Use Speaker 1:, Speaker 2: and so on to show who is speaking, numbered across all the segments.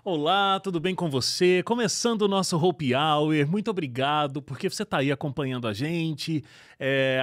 Speaker 1: Olá, tudo bem com você? Começando o nosso Hope Hour, muito obrigado porque você está aí acompanhando a gente.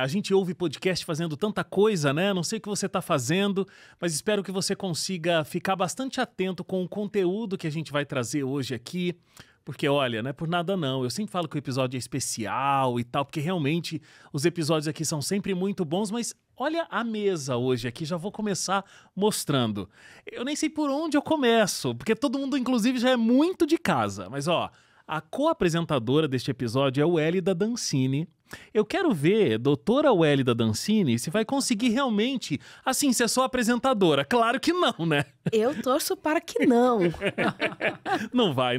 Speaker 1: A gente ouve podcast fazendo tanta coisa, né? Não sei o que você está fazendo, mas espero que você consiga ficar bastante atento com o conteúdo que a gente vai trazer hoje aqui. Porque, olha, não é por nada não, eu sempre falo que o episódio é especial e tal, porque realmente os episódios aqui são sempre muito bons, mas olha a mesa hoje aqui, já vou começar mostrando. Eu nem sei por onde eu começo, porque todo mundo, inclusive, já é muito de casa. Mas, ó, a co-apresentadora deste episódio é o Wélida Dancini. Eu quero ver, doutora Wélida Dancini, se vai conseguir realmente, assim, ser só apresentadora. Claro que não, né?
Speaker 2: Eu torço para que não.
Speaker 1: Não vai.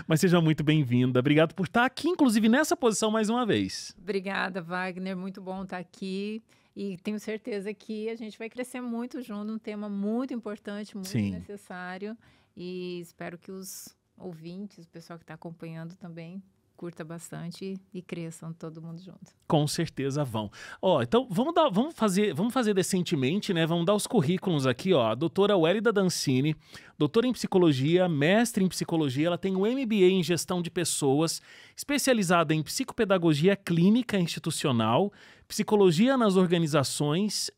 Speaker 1: Mas seja muito bem-vinda. Obrigado por estar aqui, inclusive, nessa posição mais uma vez.
Speaker 3: Obrigada, Wagner. Muito bom estar aqui. E tenho certeza que a gente vai crescer muito junto, um tema muito importante, muito
Speaker 1: Sim.
Speaker 3: necessário. E espero que os ouvintes, o pessoal que está acompanhando também, curta bastante e cresçam todo mundo junto.
Speaker 1: Com certeza vão. Ó, então vamos fazer decentemente, né? Vamos dar os currículos aqui, ó. A doutora Wélida Dancini, doutora em psicologia, mestre em psicologia, ela tem um MBA em gestão de pessoas, especializada em psicopedagogia clínica institucional, psicologia nas organizações,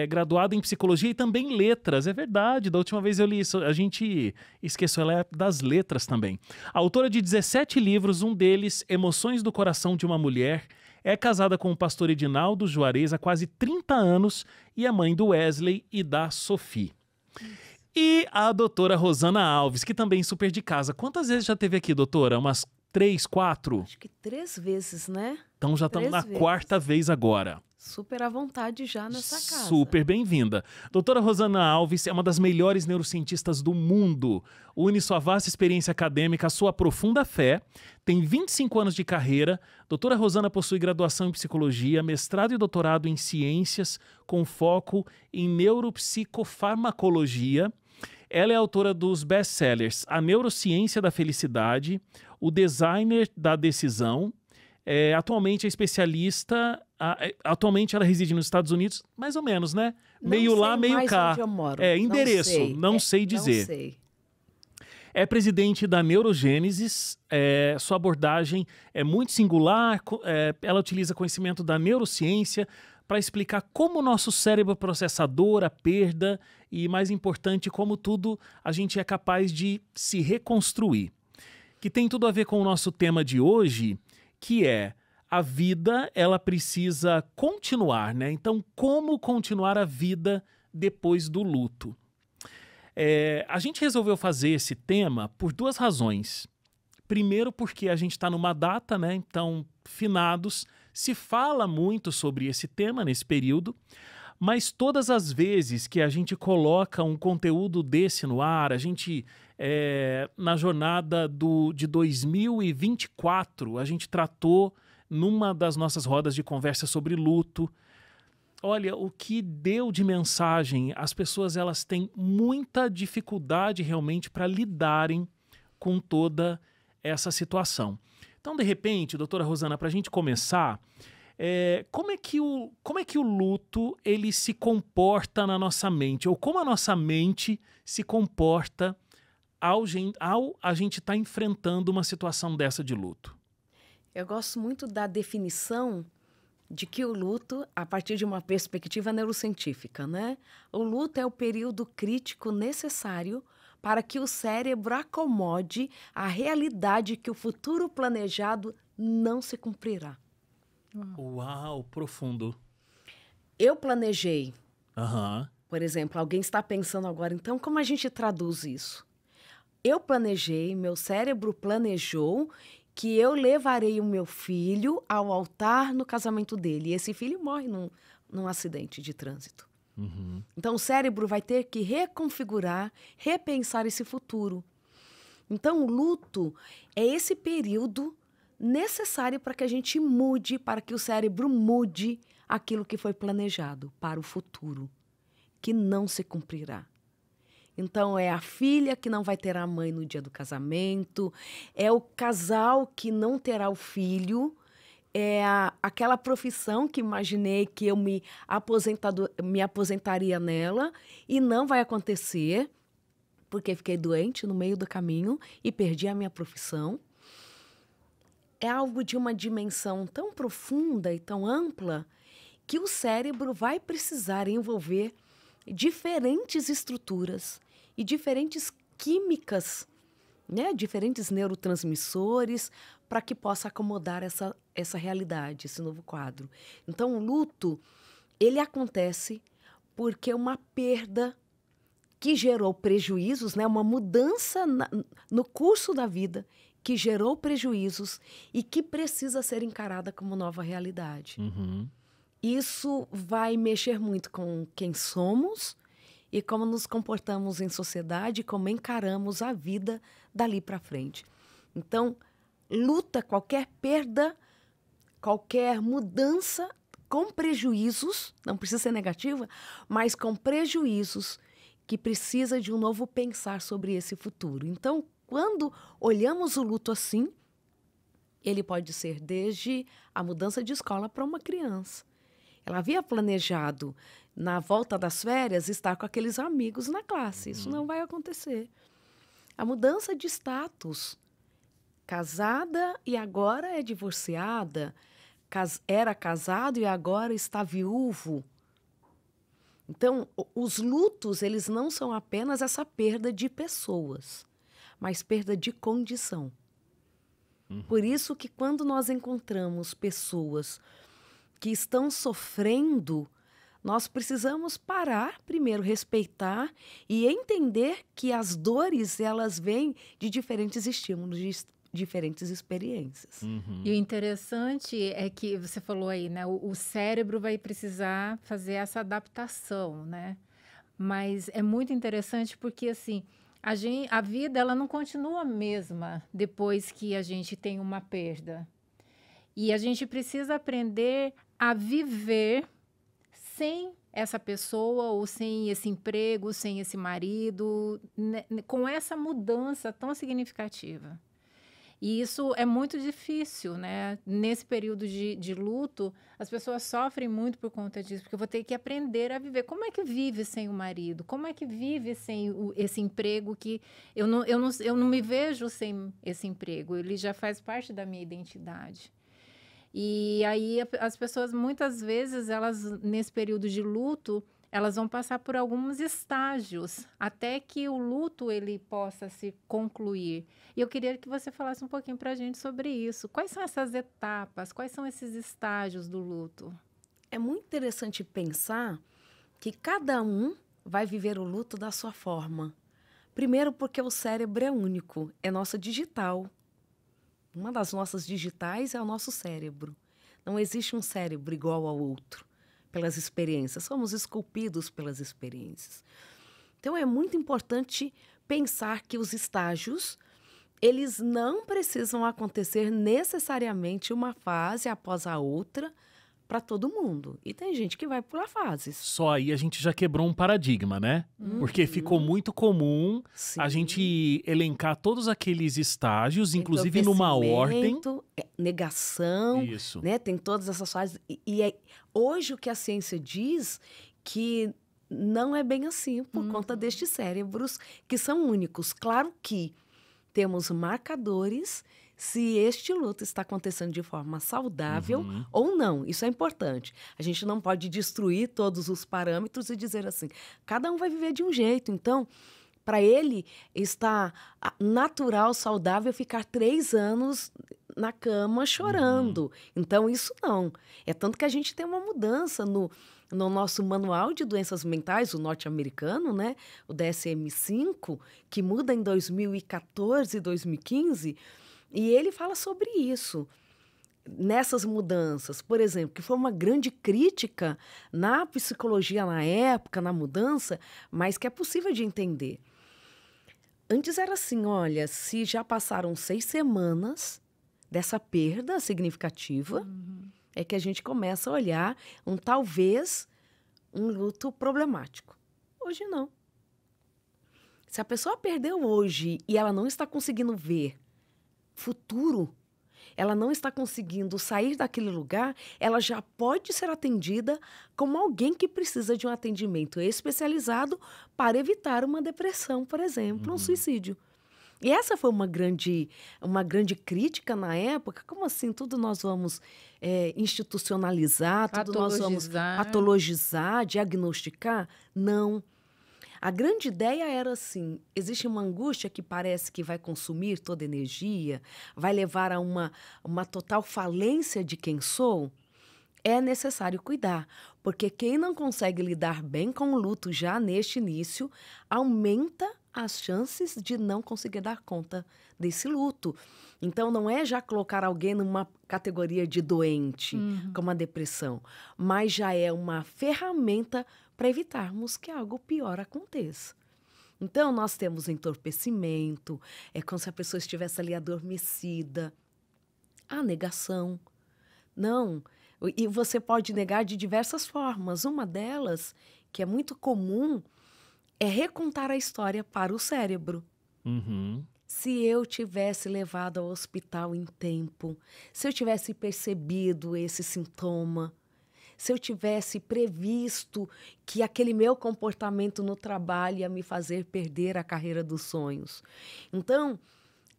Speaker 1: graduada em psicologia e também letras. É verdade, da última vez eu li isso, a gente esqueceu, ela é das letras também. Autora de 17 livros, um deles, Emoções do Coração de uma Mulher. É casada com o pastor Edinaldo Juarez há quase 30 anos e é mãe do Wesley e da Sophie. E a doutora Rosana Alves, que também é super de casa. Quantas vezes já teve aqui, doutora? Umas 3, 4?
Speaker 2: Acho que 3 vezes, né?
Speaker 1: Então já estamos na 4ª vez agora.
Speaker 2: Super à vontade já nessa casa.
Speaker 1: Super bem-vinda. Doutora Rosana Alves é uma das melhores neurocientistas do mundo. Une sua vasta experiência acadêmica à sua profunda fé. Tem 25 anos de carreira. Doutora Rosana possui graduação em psicologia, mestrado e doutorado em ciências, com foco em neuropsicofarmacologia. Ela é autora dos best-sellers A Neurociência da Felicidade, O Designer da Decisão. Atualmente é especialista. Atualmente ela reside nos Estados Unidos, mais ou menos, né? Meio lá, meio cá.
Speaker 2: Onde eu moro.
Speaker 1: Endereço, não sei dizer.
Speaker 2: Não sei.
Speaker 1: É presidente da Neurogênesis. Sua abordagem é muito singular. Ela utiliza conhecimento da neurociência para explicar como o nosso cérebro processa a dor, a perda e, mais importante, como tudo a gente é capaz de se reconstruir. Que tem tudo a ver com o nosso tema de hoje, que é a vida, ela precisa continuar, né? Então, como continuar a vida depois do luto? A gente resolveu fazer esse tema por 2 razões. Primeiro, porque a gente está numa data, né? Então, finados, se fala muito sobre esse tema nesse período, mas todas as vezes que a gente coloca um conteúdo desse no ar, a gente, na jornada de 2024, a gente tratou numa das nossas rodas de conversa sobre luto. Olha, o que deu de mensagem, as pessoas elas têm muita dificuldade realmente para lidarem com toda essa situação. Então, de repente, doutora Rosana, para a gente começar, como é que o luto ele se comporta na nossa mente? Ou como a nossa mente se comporta ao a gente estar enfrentando uma situação dessa de luto?
Speaker 2: Eu gosto muito da definição de que o luto, a partir de uma perspectiva neurocientífica, né? O luto é o período crítico necessário para que o cérebro acomode a realidade que o futuro planejado não se cumprirá.
Speaker 1: Uau, profundo.
Speaker 2: Eu planejei.
Speaker 1: Aham.
Speaker 2: Por exemplo, alguém está pensando agora, então como a gente traduz isso? Eu planejei, meu cérebro planejou que eu levarei o meu filho ao altar no casamento dele. E esse filho morre num acidente de trânsito.
Speaker 1: Uhum.
Speaker 2: Então, o cérebro vai ter que reconfigurar, repensar esse futuro. Então, o luto é esse período necessário para que a gente mude, para que o cérebro mude aquilo que foi planejado para o futuro, que não se cumprirá. Então, é a filha que não vai ter a mãe no dia do casamento, é o casal que não terá o filho, é aquela profissão que imaginei que eu me aposentaria nela e não vai acontecer. porque fiquei doente no meio do caminho e perdi a minha profissão. É algo de uma dimensão tão profunda e tão ampla que o cérebro vai precisar envolver diferentes estruturas e diferentes químicas, né? Diferentes neurotransmissores, para que possa acomodar essa realidade, esse novo quadro. Então, o luto, ele acontece porque uma perda que gerou prejuízos, né? Uma mudança no curso da vida que gerou prejuízos e que precisa ser encarada como nova realidade.
Speaker 1: Uhum.
Speaker 2: Isso vai mexer muito com quem somos e como nos comportamos em sociedade, como encaramos a vida dali para frente. Então, luta, qualquer perda, qualquer mudança com prejuízos, não precisa ser negativa, mas com prejuízos que precisa de um novo pensar sobre esse futuro. Então, quando olhamos o luto assim, ele pode ser desde a mudança de escola para uma criança. Ela havia planejado, na volta das férias, estar com aqueles amigos na classe. Isso não vai acontecer. A mudança de status. Casada e agora é divorciada. Era casado e agora está viúvo. Então, os lutos, eles não são apenas essa perda de pessoas, mas perda de condição. Por isso que quando nós encontramos pessoas que estão sofrendo, nós precisamos parar, primeiro respeitar e entender que as dores, elas vêm de diferentes estímulos, de diferentes experiências.
Speaker 1: Uhum.
Speaker 3: E o interessante é que você falou aí, né? O cérebro vai precisar fazer essa adaptação, né? Mas é muito interessante porque, assim, a vida, ela não continua a mesma depois que a gente tem uma perda. E a gente precisa aprender a viver sem essa pessoa ou sem esse emprego, sem esse marido, né, com essa mudança tão significativa. E isso é muito difícil, né? Nesse período de luto, as pessoas sofrem muito por conta disso, porque eu vou ter que aprender a viver. Como é que vive sem o marido? Como é que vive sem esse emprego que eu não me vejo sem esse emprego? Ele já faz parte da minha identidade. E aí as pessoas, muitas vezes, elas nesse período de luto, elas vão passar por alguns estágios até que o luto ele possa se concluir. E eu queria que você falasse um pouquinho para a gente sobre isso. Quais são essas etapas? Quais são esses estágios do luto?
Speaker 2: É muito interessante pensar que cada um vai viver o luto da sua forma. Primeiro porque o cérebro é único, é nossa digital. Uma das nossas digitais é o nosso cérebro. Não existe um cérebro igual ao outro. Pelas experiências, somos esculpidos pelas experiências. Então, é muito importante pensar que os estágios, eles não precisam acontecer necessariamente uma fase após a outra para todo mundo. E tem gente que vai pular fases.
Speaker 1: Só aí a gente já quebrou um paradigma, né? Porque ficou muito comum
Speaker 2: Sim.
Speaker 1: a gente elencar todos aqueles estágios, inclusive numa ordem.
Speaker 2: Negação,
Speaker 1: Isso.
Speaker 2: né? Tem todas essas fases. Hoje o que a ciência diz que não é bem assim por conta destes cérebros que são únicos. Claro que temos marcadores se este luto está acontecendo de forma saudável ou não. Isso é importante. A gente não pode destruir todos os parâmetros e dizer assim, cada um vai viver de um jeito. Então, para ele, está natural, saudável ficar 3 anos na cama chorando. Então, isso não. É tanto que a gente tem uma mudança no nosso manual de doenças mentais, o norte-americano, né? O DSM-5, que muda em 2014, 2015, e ele fala sobre isso. Nessas mudanças, por exemplo, que foi uma grande crítica na psicologia na época, na mudança, mas que é possível de entender. Antes era assim, olha, se já passaram 6 semanas dessa perda significativa, é que a gente começa a olhar talvez um luto problemático. Hoje não. Se a pessoa perdeu hoje e ela não está conseguindo ver futuro, ela não está conseguindo sair daquele lugar, ela já pode ser atendida como alguém que precisa de um atendimento especializado para evitar uma depressão, por exemplo, um suicídio. E essa foi uma grande crítica na época. Como assim? Tudo nós vamos institucionalizar, tudo nós vamos patologizar, diagnosticar? Não. A grande ideia era assim, existe uma angústia que parece que vai consumir toda a energia, vai levar a uma total falência de quem sou. É necessário cuidar, porque quem não consegue lidar bem com o luto já neste início, aumenta as chances de não conseguir dar conta desse luto. Então, não é já colocar alguém numa categoria de doente, como a depressão, mas já é uma ferramenta para evitarmos que algo pior aconteça. Então, nós temos entorpecimento, é como se a pessoa estivesse ali adormecida. A negação. Não. E você pode negar de diversas formas. Uma delas, que é muito comum, é recontar a história para o cérebro. Se eu tivesse levado ao hospital em tempo, se eu tivesse percebido esse sintoma, se eu tivesse previsto que aquele meu comportamento no trabalho ia me fazer perder a carreira dos sonhos. Então,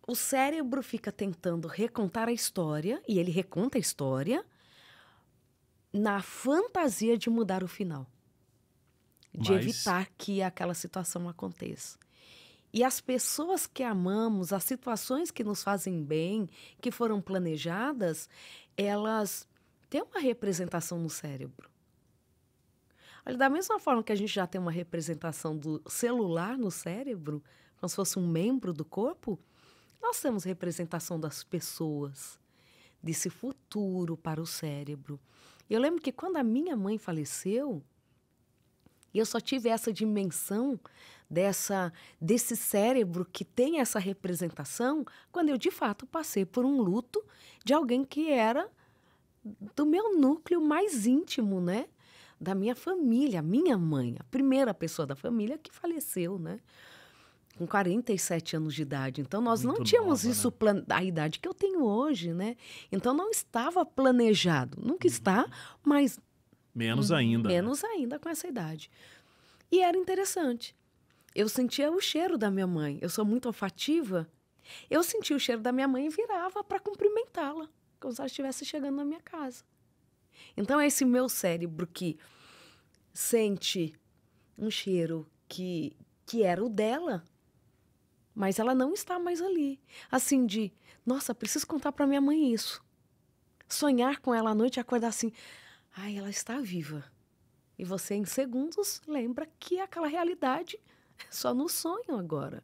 Speaker 2: o cérebro fica tentando recontar a história, e ele reconta a história na fantasia de mudar o final. De evitar que aquela situação aconteça. E as pessoas que amamos, as situações que nos fazem bem, que foram planejadas, elas têm uma representação no cérebro. Olha, da mesma forma que a gente já tem uma representação do celular no cérebro, como se fosse um membro do corpo, nós temos representação das pessoas, desse futuro para o cérebro. Eu lembro que quando a minha mãe faleceu, eu só tive essa dimensão desse cérebro que tem essa representação quando eu, de fato, passei por um luto de alguém que era do meu núcleo mais íntimo, né? Da minha família, a minha mãe, a primeira pessoa da família que faleceu, né? Com 47 anos de idade. Então, nós não tínhamos isso, a idade que eu tenho hoje, né? Então, não estava planejado. Nunca está, mas...
Speaker 1: Menos ainda.
Speaker 2: Menos ainda com essa idade. E era interessante. Eu sentia o cheiro da minha mãe. Eu sou muito olfativa. Eu sentia o cheiro da minha mãe e virava para cumprimentá-la, como se ela estivesse chegando na minha casa. Então, é esse meu cérebro que sente um cheiro que era o dela, mas ela não está mais ali. Assim de, nossa, preciso contar para minha mãe isso. Sonhar com ela à noite e acordar assim, ai, ela está viva. E você, em segundos, lembra que aquela realidade é só no sonho agora.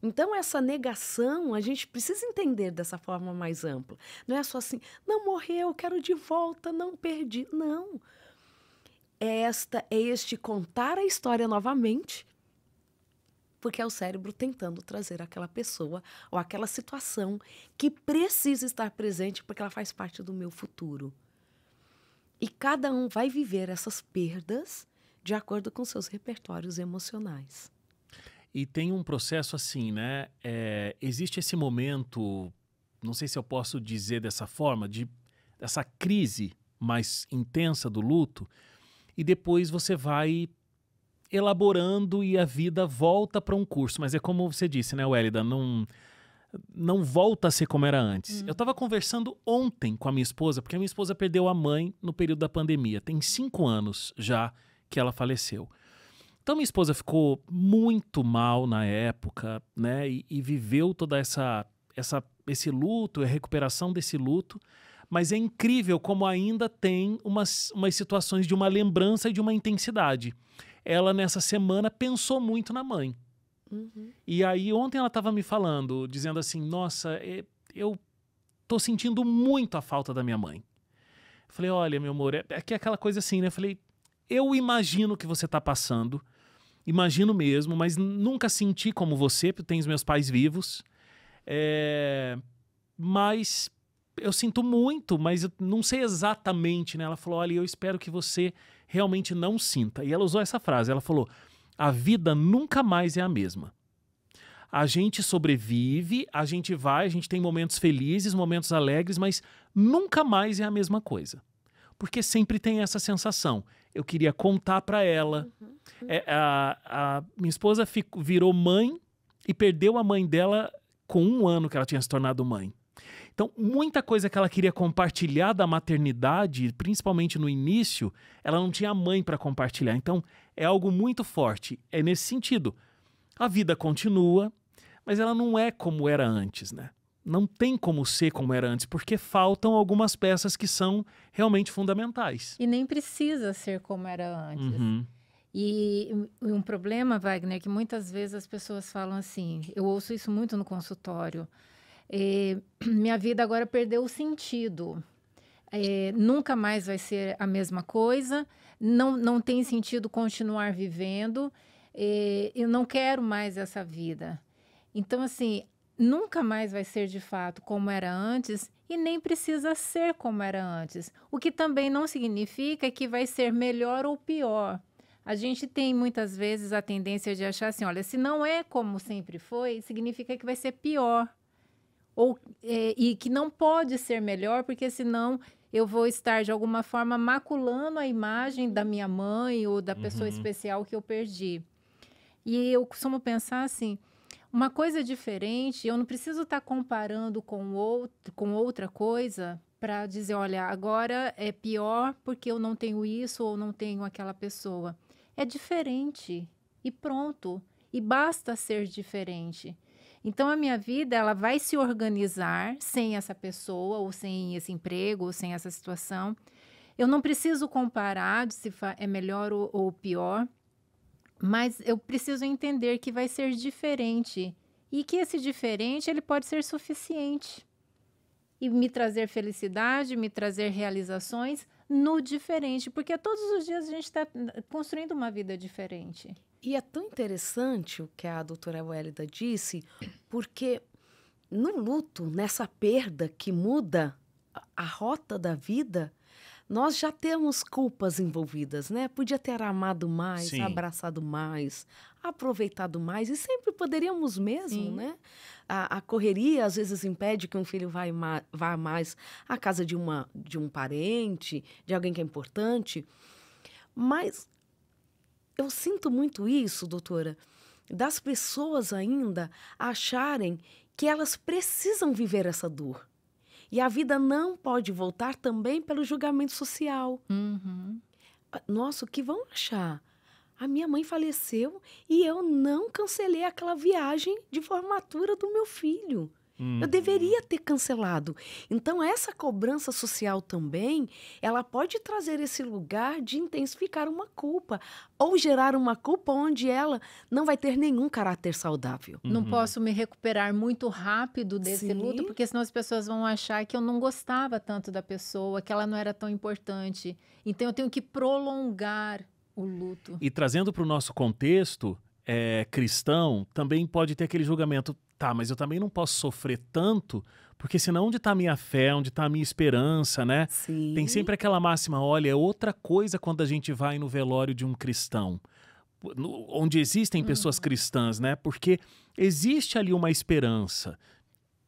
Speaker 2: Então, essa negação, a gente precisa entender dessa forma mais ampla. Não é só assim, não morreu, quero de volta, não perdi. Não. É este contar a história novamente, porque é o cérebro tentando trazer aquela pessoa ou aquela situação que precisa estar presente porque ela faz parte do meu futuro. E cada um vai viver essas perdas de acordo com seus repertórios emocionais.
Speaker 1: E tem um processo assim, né? Existe esse momento, não sei se eu posso dizer dessa forma, dessa crise mais intensa do luto, e depois você vai elaborando e a vida volta para um curso. Mas é como você disse, né, Wélida? Não volta a ser como era antes. Eu estava conversando ontem com a minha esposa, porque a minha esposa perdeu a mãe no período da pandemia. Tem 5 anos já que ela faleceu. Então, minha esposa ficou muito mal na época, né? E viveu toda esse luto, a recuperação desse luto. Mas é incrível como ainda tem umas situações de uma lembrança e de uma intensidade. Ela, nessa semana, pensou muito na mãe. E aí, ontem ela estava me falando, dizendo assim, nossa, eu tô sentindo muito a falta da minha mãe. Eu falei, olha, meu amor, é aquela coisa assim, né? Eu falei, eu imagino o que você tá passando, imagino mesmo, mas nunca senti como você, porque tenho os meus pais vivos. Mas eu sinto muito, mas eu não sei exatamente, né? Ela falou, olha, eu espero que você realmente não sinta. E ela usou essa frase, ela falou, a vida nunca mais é a mesma. A gente sobrevive, a gente vai, a gente tem momentos felizes, momentos alegres, mas nunca mais é a mesma coisa. Porque sempre tem essa sensação. Eu queria contar para ela. A minha esposa virou mãe e perdeu a mãe dela com 1 ano que ela tinha se tornado mãe. Então, muita coisa que ela queria compartilhar da maternidade, principalmente no início, ela não tinha mãe para compartilhar. Então, é algo muito forte. É nesse sentido. A vida continua, mas ela não é como era antes, né? Não tem como ser como era antes, porque faltam algumas peças que são realmente fundamentais.
Speaker 3: E nem precisa ser como era antes.
Speaker 1: Uhum.
Speaker 3: E um problema, Wagner, é que muitas vezes as pessoas falam assim, eu ouço isso muito no consultório, minha vida agora perdeu o sentido, nunca mais vai ser a mesma coisa, não tem sentido continuar vivendo, eu não quero mais essa vida. Então, assim, nunca mais vai ser de fato como era antes e nem precisa ser como era antes. O que também não significa que vai ser melhor ou pior. A gente tem muitas vezes a tendência de achar assim, olha, se não é como sempre foi, significa que vai ser pior. E que não pode ser melhor, porque senão eu vou estar de alguma forma maculando a imagem da minha mãe ou da pessoa especial que eu perdi. E eu costumo pensar assim, uma coisa diferente, eu não preciso estar comparando com outra coisa para dizer, olha, agora é pior porque eu não tenho isso ou não tenho aquela pessoa. É diferente e pronto. E basta ser diferente. Então, a minha vida ela vai se organizar sem essa pessoa, ou sem esse emprego, ou sem essa situação. Eu não preciso comparar de se é melhor ou pior, mas eu preciso entender que vai ser diferente. E que esse diferente ele pode ser suficiente. E me trazer felicidade, me trazer realizações no diferente. Porque todos os dias a gente está construindo uma vida diferente.
Speaker 2: E é tão interessante o que a doutora Wélida disse, porque no luto, nessa perda que muda a rota da vida, nós já temos culpas envolvidas, né? Podia ter amado mais,
Speaker 1: Sim.
Speaker 2: abraçado mais, aproveitado mais, e sempre poderíamos mesmo,
Speaker 3: Sim.
Speaker 2: né? A correria às vezes impede que um filho vá mais à casa de um parente, de alguém que é importante, mas eu sinto muito isso, doutora, das pessoas ainda acharem que elas precisam viver essa dor. E a vida não pode voltar também pelo julgamento social. Nossa, o que vão achar? A minha mãe faleceu e eu não cancelei aquela viagem de formatura do meu filho. Eu deveria ter cancelado. Então, essa cobrança social também, ela pode trazer esse lugar de intensificar uma culpa ou gerar uma culpa onde ela não vai ter nenhum caráter saudável.
Speaker 3: Não posso me recuperar muito rápido desse
Speaker 2: Sim.
Speaker 3: luto, porque senão as pessoas vão achar que eu não gostava tanto da pessoa, que ela não era tão importante. Então, eu tenho que prolongar o luto.
Speaker 1: E trazendo para o nosso contexto cristão, também pode ter aquele julgamento, tá, mas eu também não posso sofrer tanto, porque senão onde está a minha fé, onde está a minha esperança, né?
Speaker 2: Sim.
Speaker 1: Tem sempre aquela máxima, olha, é outra coisa quando a gente vai no velório de um cristão, onde existem pessoas cristãs, né? Porque existe ali uma esperança.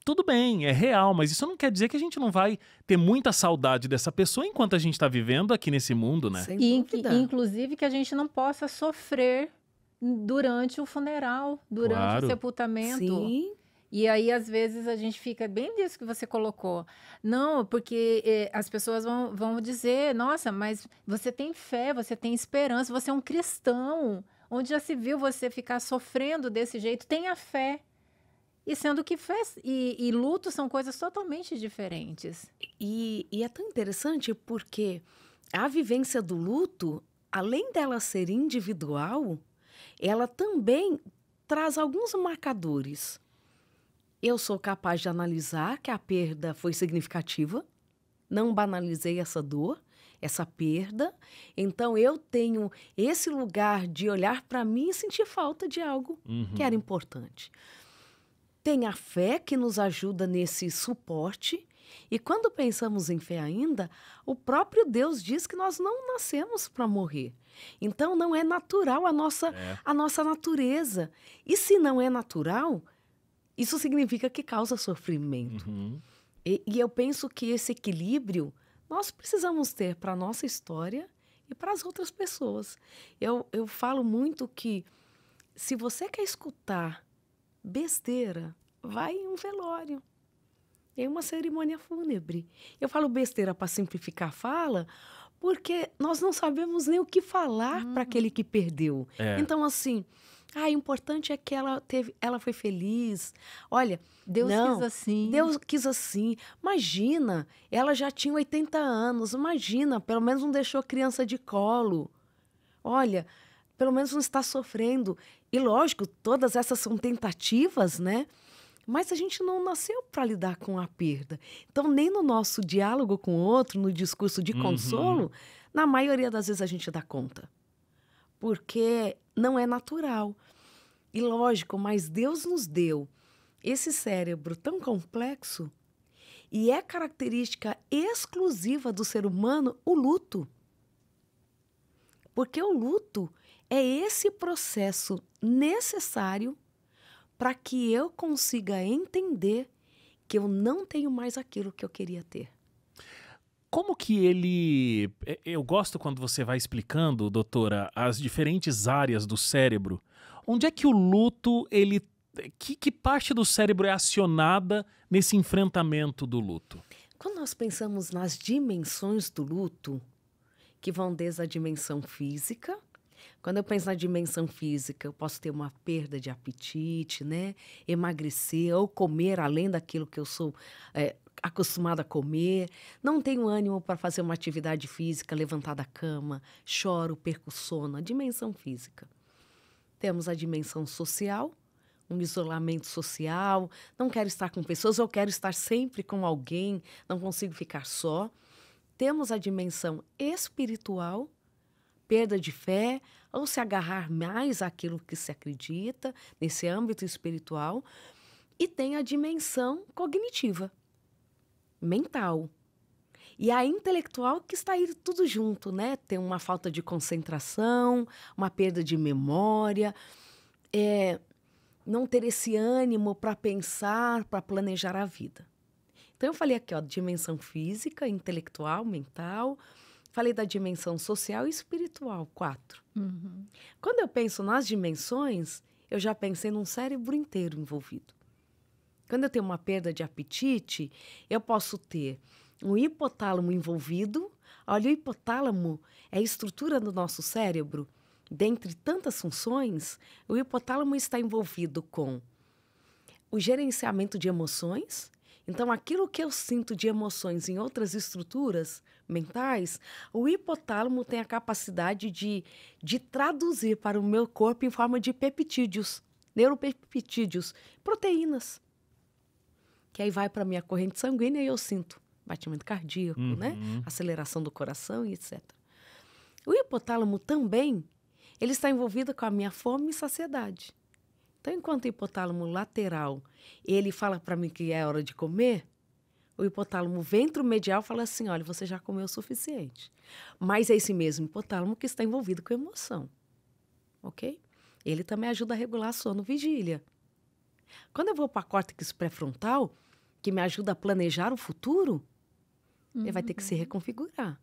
Speaker 1: Tudo bem, é real, mas isso não quer dizer que a gente não vai ter muita saudade dessa pessoa enquanto a gente está vivendo aqui nesse mundo, né?
Speaker 2: Sem
Speaker 3: E,
Speaker 2: dúvida.
Speaker 3: inclusive, que a gente não possa sofrer durante o funeral, durante
Speaker 1: Claro.
Speaker 3: o sepultamento.
Speaker 2: Sim.
Speaker 3: E aí, às vezes, a gente fica bem disso que você colocou. Não, porque as pessoas vão dizer, nossa, mas você tem fé, você tem esperança, você é um cristão. Onde já se viu você ficar sofrendo desse jeito? Tenha fé. E sendo que fé e luto são coisas totalmente diferentes.
Speaker 2: E é tão interessante porque a vivência do luto, além dela ser individual, ela também traz alguns marcadores. Eu sou capaz de analisar que a perda foi significativa, não banalizei essa dor, essa perda. Então, eu tenho esse lugar de olhar para mim e sentir falta de algo que era importante. Tem a fé que nos ajuda nesse suporte E quando pensamos em fé ainda, o próprio Deus diz que nós não nascemos para morrer. Então não é natural a nossa natureza. E se não é natural, isso significa que causa sofrimento.
Speaker 1: Uhum.
Speaker 2: E eu penso que esse equilíbrio nós precisamos ter para a nossa história e para as outras pessoas. Eu falo muito que se você quer escutar besteira, vai em um velório, em uma cerimônia fúnebre. Eu falo besteira para simplificar a fala, porque nós não sabemos nem o que falar para aquele que perdeu.
Speaker 1: É.
Speaker 2: Então, assim, o importante é que ela foi feliz. Olha,
Speaker 3: Deus quis assim.
Speaker 2: Deus quis assim. Imagina, ela já tinha 80 anos. Imagina, pelo menos não deixou criança de colo. Olha, pelo menos não está sofrendo. E lógico, todas essas são tentativas, né? Mas a gente não nasceu para lidar com a perda. Então, nem no nosso diálogo com o outro, no discurso de consolo, na maioria das vezes a gente dá conta. Porque não é natural. E lógico, mas Deus nos deu esse cérebro tão complexo e é característica exclusiva do ser humano o luto. Porque o luto é esse processo necessário para que eu consiga entender que eu não tenho mais aquilo que eu queria ter.
Speaker 1: Como que ele... Eu gosto quando você vai explicando, doutora, as diferentes áreas do cérebro. Onde é que o luto, ele... Que parte do cérebro é acionada nesse enfrentamento do luto?
Speaker 2: Quando nós pensamos nas dimensões do luto, que vão desde a dimensão física... Quando eu penso na dimensão física, eu posso ter uma perda de apetite, né? Emagrecer ou comer além daquilo que eu sou acostumada a comer. Não tenho ânimo para fazer uma atividade física, levantar da cama, choro, perco sono. A dimensão física. Temos a dimensão social, um isolamento social. Não quero estar com pessoas, eu quero estar sempre com alguém, não consigo ficar só. Temos a dimensão espiritual, perda de fé, ou se agarrar mais àquilo que se acredita, nesse âmbito espiritual. E tem a dimensão cognitiva, mental. E a intelectual, que está aí tudo junto, né? Tem uma falta de concentração, uma perda de memória, não ter esse ânimo para pensar, para planejar a vida. Então, eu falei aqui, dimensão física, intelectual, mental. Falei da dimensão social e espiritual, 4.
Speaker 3: Uhum.
Speaker 2: Quando eu penso nas dimensões, eu já pensei num cérebro inteiro envolvido. Quando eu tenho uma perda de apetite, eu posso ter um hipotálamo envolvido. Olha, o hipotálamo é a estrutura do nosso cérebro. Dentre tantas funções, o hipotálamo está envolvido com o gerenciamento de emoções. Então, aquilo que eu sinto de emoções em outras estruturas mentais, o hipotálamo tem a capacidade de traduzir para o meu corpo em forma de peptídeos, neuropeptídeos, proteínas. Que aí vai para a minha corrente sanguínea e eu sinto batimento cardíaco, né? Aceleração do coração e etc. O hipotálamo também, ele está envolvido com a minha fome e saciedade. Então, enquanto o hipotálamo lateral, ele fala para mim que é hora de comer, o hipotálamo ventromedial fala assim, olha, você já comeu o suficiente. Mas é esse mesmo hipotálamo que está envolvido com emoção, ok? Ele também ajuda a regular sono vigília. Quando eu vou para a córtex pré-frontal, que me ajuda a planejar o futuro, ele vai ter que se reconfigurar.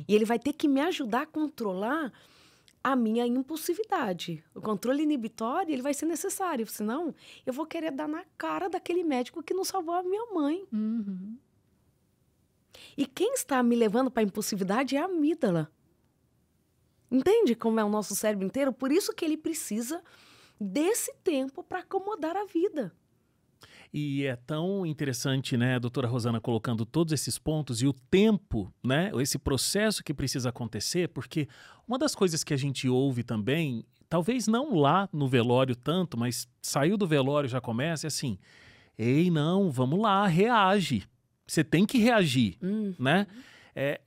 Speaker 2: E ele vai ter que me ajudar a controlar a minha impulsividade. O controle inibitório, ele vai ser necessário, senão eu vou querer dar na cara daquele médico que não salvou a minha mãe. E quem está me levando para a impulsividade é a amígdala. Entende como é o nosso cérebro inteiro? Por isso que ele precisa desse tempo para acomodar a vida.
Speaker 1: E é tão interessante, né, a doutora Rosana, colocando todos esses pontos e o tempo, né, esse processo que precisa acontecer, porque uma das coisas que a gente ouve também, talvez não lá no velório tanto, mas saiu do velório já começa, é assim, ei, não, vamos lá, reage, você tem que reagir, né?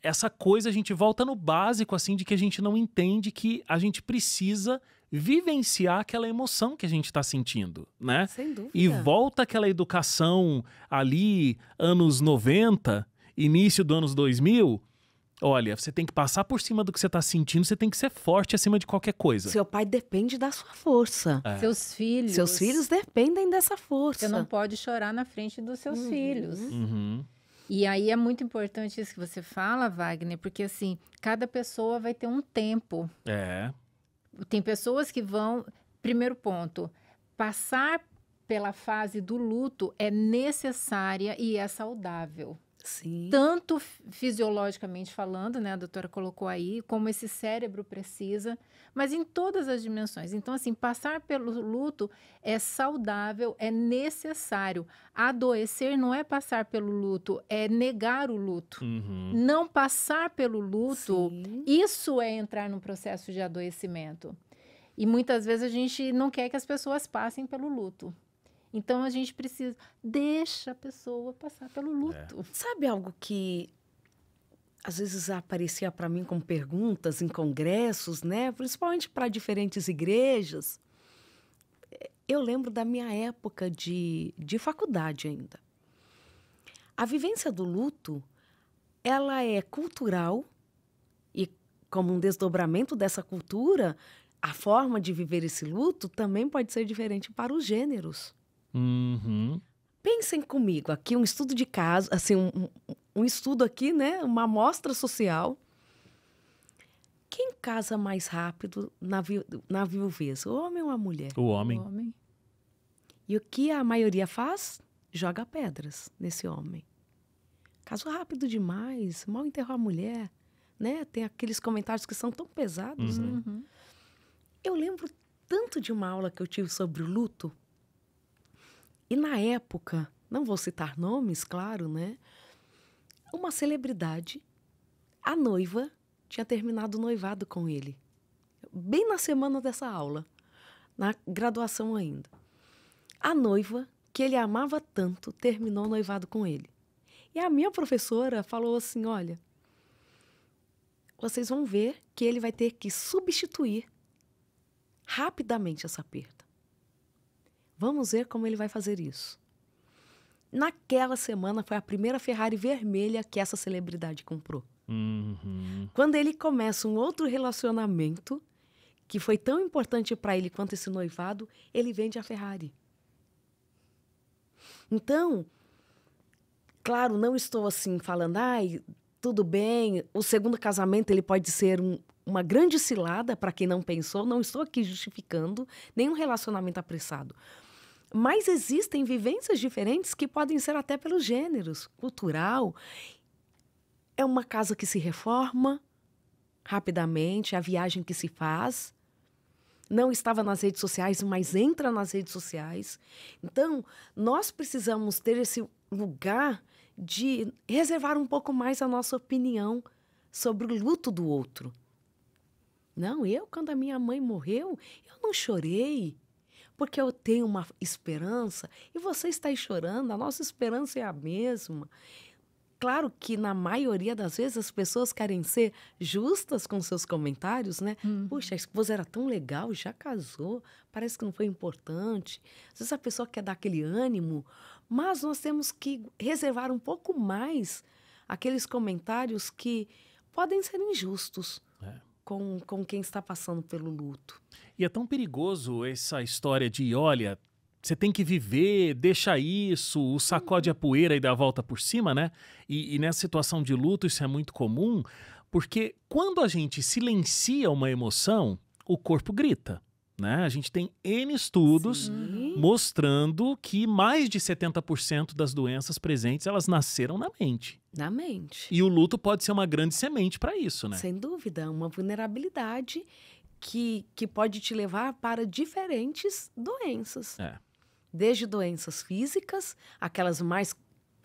Speaker 1: Essa coisa a gente volta no básico, assim, de que a gente não entende que a gente precisa vivenciar aquela emoção que a gente está sentindo, né?
Speaker 2: Sem dúvida.
Speaker 1: E volta aquela educação ali, anos 90, início dos anos 2000. Olha, você tem que passar por cima do que você está sentindo, você tem que ser forte acima de qualquer coisa.
Speaker 2: Seu pai depende da sua força.
Speaker 3: Seus filhos.
Speaker 2: Seus filhos dependem dessa força.
Speaker 3: Você não pode chorar na frente dos seus filhos.
Speaker 1: Uhum.
Speaker 3: E aí é muito importante isso que você fala, Wagner, porque assim, cada pessoa vai ter um tempo.
Speaker 1: É.
Speaker 3: Tem pessoas que vão... Primeiro ponto, passar pela fase do luto é necessária e é saudável.
Speaker 2: Sim.
Speaker 3: Tanto fisiologicamente falando, né, a doutora colocou aí, como esse cérebro precisa, mas em todas as dimensões. Então, assim, passar pelo luto é saudável, é necessário. Adoecer não é passar pelo luto, é negar o luto.
Speaker 1: Uhum.
Speaker 3: Não passar pelo luto,
Speaker 2: Sim.
Speaker 3: isso é entrar num processo de adoecimento. E muitas vezes a gente não quer que as pessoas passem pelo luto. Então, a gente precisa... Deixa a pessoa passar pelo luto.
Speaker 2: Sabe algo que às vezes aparecia para mim como perguntas em congressos, né? Principalmente para diferentes igrejas. Eu lembro da minha época de faculdade ainda. A vivência do luto, ela é cultural e como um desdobramento dessa cultura, a forma de viver esse luto também pode ser diferente para os gêneros.
Speaker 1: Uhum.
Speaker 2: Pensem comigo, aqui um estudo de caso, assim, um estudo aqui, né? Uma amostra social. Quem casa mais rápido na viuvez, o homem ou a mulher?
Speaker 1: O homem.
Speaker 3: O homem.
Speaker 2: E o que a maioria faz? Joga pedras nesse homem. Casou rápido demais, mal enterrou a mulher, né? Tem aqueles comentários que são tão pesados, né?
Speaker 3: Uhum.
Speaker 2: Eu lembro tanto de uma aula que eu tive sobre o luto. E na época, não vou citar nomes, claro, né? Uma celebridade, a noiva, tinha terminado o noivado com ele. Bem na semana dessa aula, na graduação ainda. A noiva, que ele amava tanto, terminou o noivado com ele. E a minha professora falou assim, olha, vocês vão ver que ele vai ter que substituir rapidamente essa perda. Vamos ver como ele vai fazer isso. Naquela semana foi a primeira Ferrari vermelha que essa celebridade comprou.
Speaker 1: Uhum.
Speaker 2: Quando ele começa um outro relacionamento, que foi tão importante para ele quanto esse noivado, ele vende a Ferrari. Então, claro, não estou assim falando, ai, tudo bem, o segundo casamento ele pode ser uma grande cilada para quem não pensou, não estou aqui justificando nenhum relacionamento apressado. Mas existem vivências diferentes que podem ser até pelos gêneros, cultural. É uma casa que se reforma rapidamente, a viagem que se faz. Não estava nas redes sociais, mas entra nas redes sociais. Então, nós precisamos ter esse lugar de reservar um pouco mais a nossa opinião sobre o luto do outro. Não, quando a minha mãe morreu, eu não chorei. Porque eu tenho uma esperança e você está aí chorando, a nossa esperança é a mesma. Claro que na maioria das vezes as pessoas querem ser justas com seus comentários, né? Puxa, a esposa era tão legal, já casou, parece que não foi importante. Às vezes a pessoa quer dar aquele ânimo, mas nós temos que reservar um pouco mais aqueles comentários que podem ser injustos. Com quem está passando pelo luto.
Speaker 1: E é tão perigoso essa história de, olha, você tem que viver, deixa isso, o sacode a poeira e dá a volta por cima, né? E nessa situação de luto isso é muito comum, porque quando a gente silencia uma emoção, o corpo grita, né? A gente tem N estudos mostrando que mais de 70% das doenças presentes, elas nasceram na mente.
Speaker 2: Na mente.
Speaker 1: E o luto pode ser uma grande semente para isso, né?
Speaker 2: Sem dúvida, uma vulnerabilidade que pode te levar para diferentes doenças. Desde doenças físicas, aquelas mais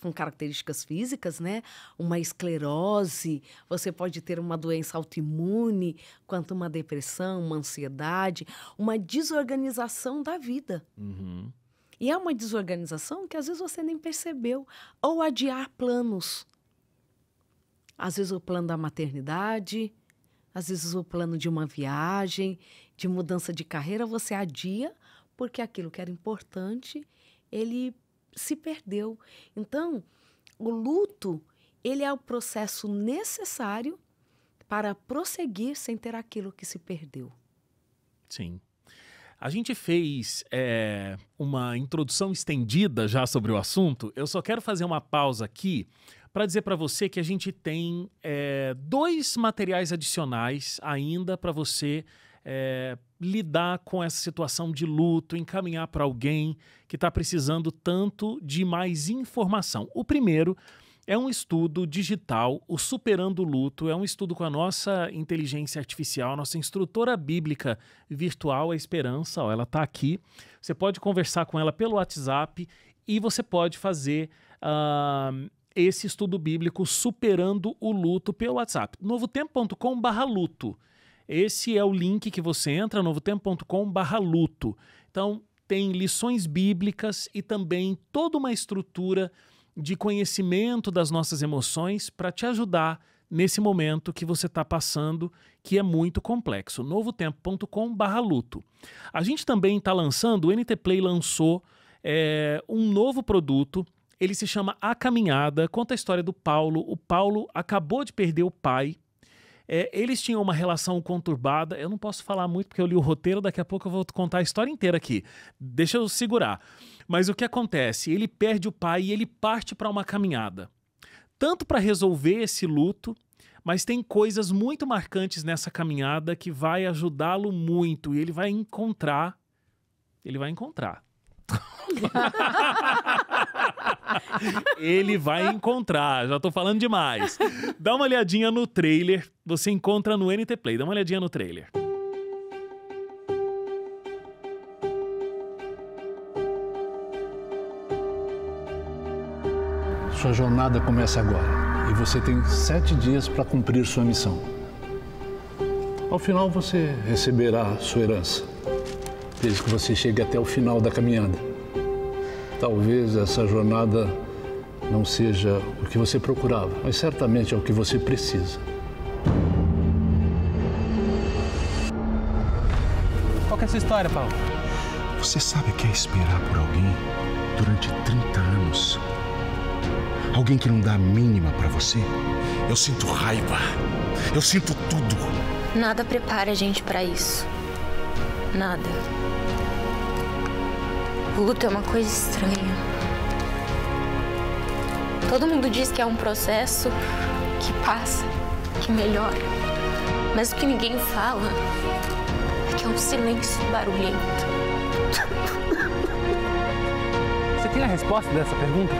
Speaker 2: com características físicas, né? Uma esclerose, você pode ter uma doença autoimune, quanto uma depressão, uma ansiedade, uma desorganização da vida.
Speaker 1: Uhum.
Speaker 2: E é uma desorganização que às vezes você nem percebeu. Ou adiar planos. Às vezes o plano da maternidade, Às vezes o plano de uma viagem, de mudança de carreira, você adia porque aquilo que era importante, ele se perdeu. Então, o luto, ele é o processo necessário para prosseguir sem ter aquilo que se perdeu.
Speaker 1: Sim. A gente fez uma introdução estendida já sobre o assunto. Eu só quero fazer uma pausa aqui para dizer para você que a gente tem 2 materiais adicionais ainda para você lidar com essa situação de luto, encaminhar para alguém que está precisando tanto de mais informação. O primeiro é um estudo digital, o Superando o Luto, é um estudo com a nossa inteligência artificial, nossa instrutora bíblica virtual, a Esperança, ó, ela está aqui. Você pode conversar com ela pelo WhatsApp e você pode fazer esse estudo bíblico Superando o Luto pelo WhatsApp. novotempo.com/luto. Esse é o link que você entra, novotempo.com/luto. Então, tem lições bíblicas e também toda uma estrutura de conhecimento das nossas emoções para te ajudar nesse momento que você está passando, que é muito complexo. novotempo.com/luto. A gente também está lançando, o NT Play lançou um novo produto, ele se chama A Caminhada, conta a história do Paulo. O Paulo acabou de perder o pai. Eles tinham uma relação conturbada. Eu não posso falar muito porque eu li o roteiro, daqui a pouco eu vou contar a história inteira aqui. Deixa eu segurar. Mas o que acontece? Ele perde o pai e ele parte para uma caminhada. Tanto para resolver esse luto, mas tem coisas muito marcantes nessa caminhada que vai ajudá-lo muito. E ele vai encontrar. Ele vai encontrar. Ele vai encontrar, já tô falando demais. Dá uma olhadinha no trailer, você encontra no NT Play, dá uma olhadinha no trailer.
Speaker 4: Sua jornada começa agora e você tem 7 dias para cumprir sua missão. Ao final você receberá sua herança, desde que você chegue até o final da caminhada. Talvez essa jornada não seja o que você procurava, mas certamente é o que você precisa.
Speaker 5: Qual que é essa história, Paulo?
Speaker 6: Você sabe o que é esperar por alguém durante 30 anos? Alguém que não dá a mínima pra você? Eu sinto raiva. Eu sinto tudo.
Speaker 7: Nada prepara a gente pra isso. Nada. O luto é uma coisa estranha. Todo mundo diz que é um processo que passa, que melhora. Mas o que ninguém fala é que é um silêncio barulhento.
Speaker 5: Você tem a resposta dessa pergunta?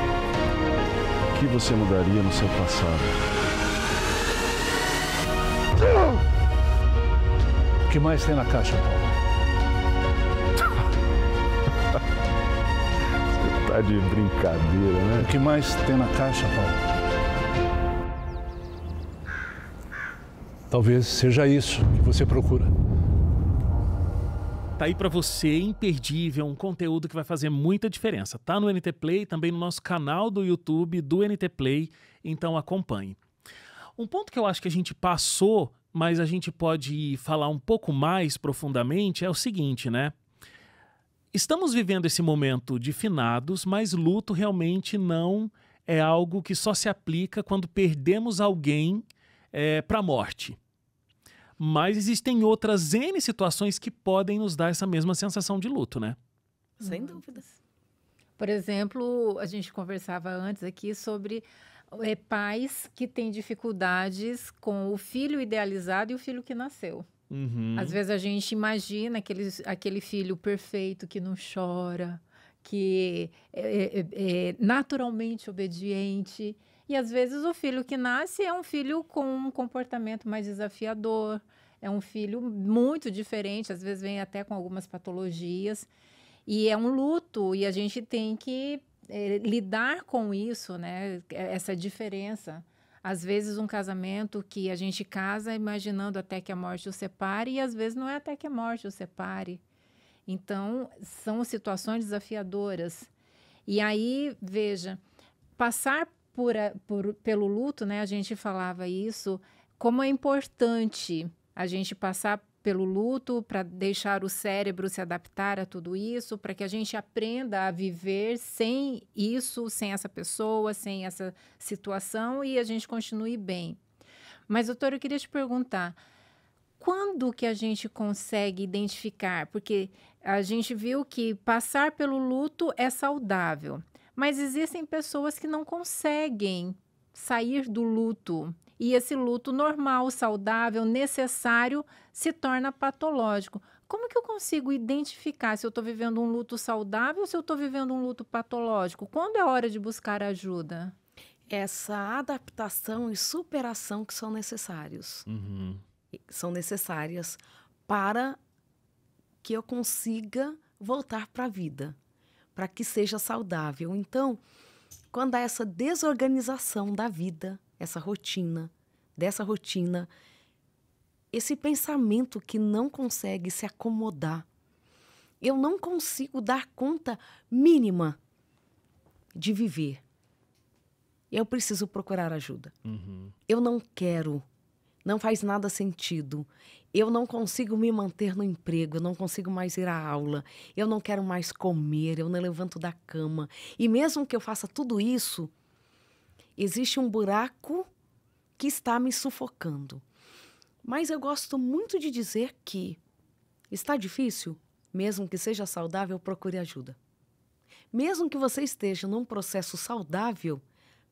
Speaker 6: O que você mudaria no seu passado?
Speaker 4: O que mais tem na caixa, Paulo?
Speaker 6: Tá de brincadeira, né?
Speaker 4: O que mais tem na caixa, Paulo? Talvez seja isso que você procura.
Speaker 1: Tá aí para você, imperdível, um conteúdo que vai fazer muita diferença. Tá no NT Play, também no nosso canal do YouTube do NT Play, então acompanhe. Um ponto que eu acho que a gente passou, mas a gente pode falar um pouco mais profundamente, é o seguinte, né? Estamos vivendo esse momento de finados, mas luto realmente não é algo que só se aplica quando perdemos alguém para a morte. Mas existem outras N situações que podem nos dar essa mesma sensação de luto, né?
Speaker 2: Sem dúvidas.
Speaker 3: Por exemplo, a gente conversava antes aqui sobre pais que têm dificuldades com o filho idealizado e o filho que nasceu.
Speaker 1: Uhum.
Speaker 3: Às vezes a gente imagina aquele filho perfeito que não chora, que é naturalmente obediente. E às vezes o filho que nasce é um filho com um comportamento mais desafiador, é um filho muito diferente, às vezes vem até com algumas patologias. E é um luto, e a gente tem que lidar com isso, né? Essa diferença. Às vezes um casamento que a gente casa imaginando até que a morte o separe, e às vezes não é até que a morte o separe. Então, são situações desafiadoras. E aí, veja, passar pelo luto, né? A gente falava isso, como é importante a gente passar pelo luto para deixar o cérebro se adaptar a tudo isso, para que a gente aprenda a viver sem isso, sem essa pessoa, sem essa situação e a gente continue bem. Mas, doutora, eu queria te perguntar, quando que a gente consegue identificar? Porque a gente viu que passar pelo luto é saudável, mas existem pessoas que não conseguem sair do luto. E esse luto normal, saudável, necessário, se torna patológico. Como que eu consigo identificar se eu estou vivendo um luto saudável ou se eu estou vivendo um luto patológico? Quando é hora de buscar ajuda?
Speaker 2: Essa adaptação e superação que são necessários. São necessárias para que eu consiga voltar para a vida, para que seja saudável. Então, quando há essa desorganização da vida, dessa rotina, esse pensamento que não consegue se acomodar, eu não consigo dar conta mínima de viver. Eu preciso procurar ajuda. Eu não quero, não faz nada sentido. Eu não consigo me manter no emprego, eu não consigo mais ir à aula, eu não quero mais comer, eu não levanto da cama. E mesmo que eu faça tudo isso, existe um buraco que está me sufocando. Mas eu gosto muito de dizer que está difícil, mesmo que seja saudável, procure ajuda. Mesmo que você esteja num processo saudável,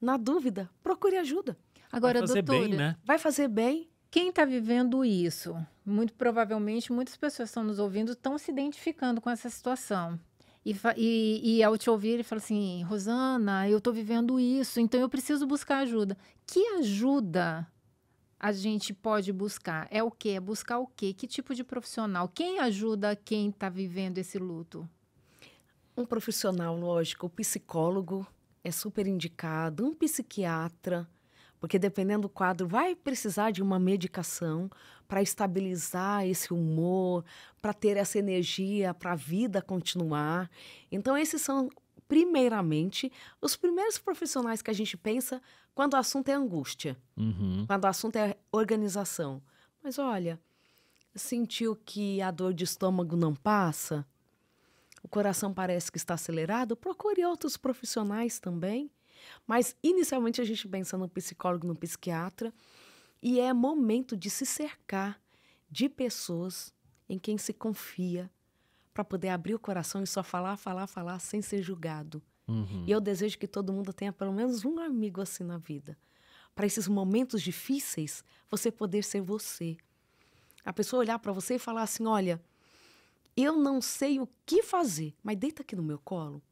Speaker 2: na dúvida, procure ajuda.
Speaker 3: Agora,
Speaker 1: Vai fazer
Speaker 3: doutora,
Speaker 1: bem, né?
Speaker 2: Vai fazer bem.
Speaker 3: quem está vivendo isso, muito provavelmente muitas pessoas estão nos ouvindo, estão se identificando com essa situação. E ao te ouvir, ele fala assim, Rosana, eu estou vivendo isso, então eu preciso buscar ajuda. Que ajuda a gente pode buscar? É o quê? É buscar o quê? Que tipo de profissional? Quem ajuda quem está vivendo esse luto?
Speaker 2: Um profissional, lógico, o psicólogo é super indicado, um psiquiatra, porque dependendo do quadro vai precisar de uma medicação para estabilizar esse humor, para ter essa energia, para a vida continuar. Então esses são, primeiramente, os primeiros profissionais que a gente pensa quando o assunto é angústia, quando o assunto é organização. Mas olha, sentiu que a dor de estômago não passa? O coração parece que está acelerado? Procure outros profissionais também. Mas, inicialmente, a gente pensa no psicólogo, no psiquiatra, e é momento de se cercar de pessoas em quem se confia para poder abrir o coração e só falar sem ser julgado. E eu desejo que todo mundo tenha pelo menos um amigo assim na vida. Para esses momentos difíceis, você poder ser você. A pessoa olhar para você e falar assim, olha, eu não sei o que fazer, mas deita aqui no meu colo.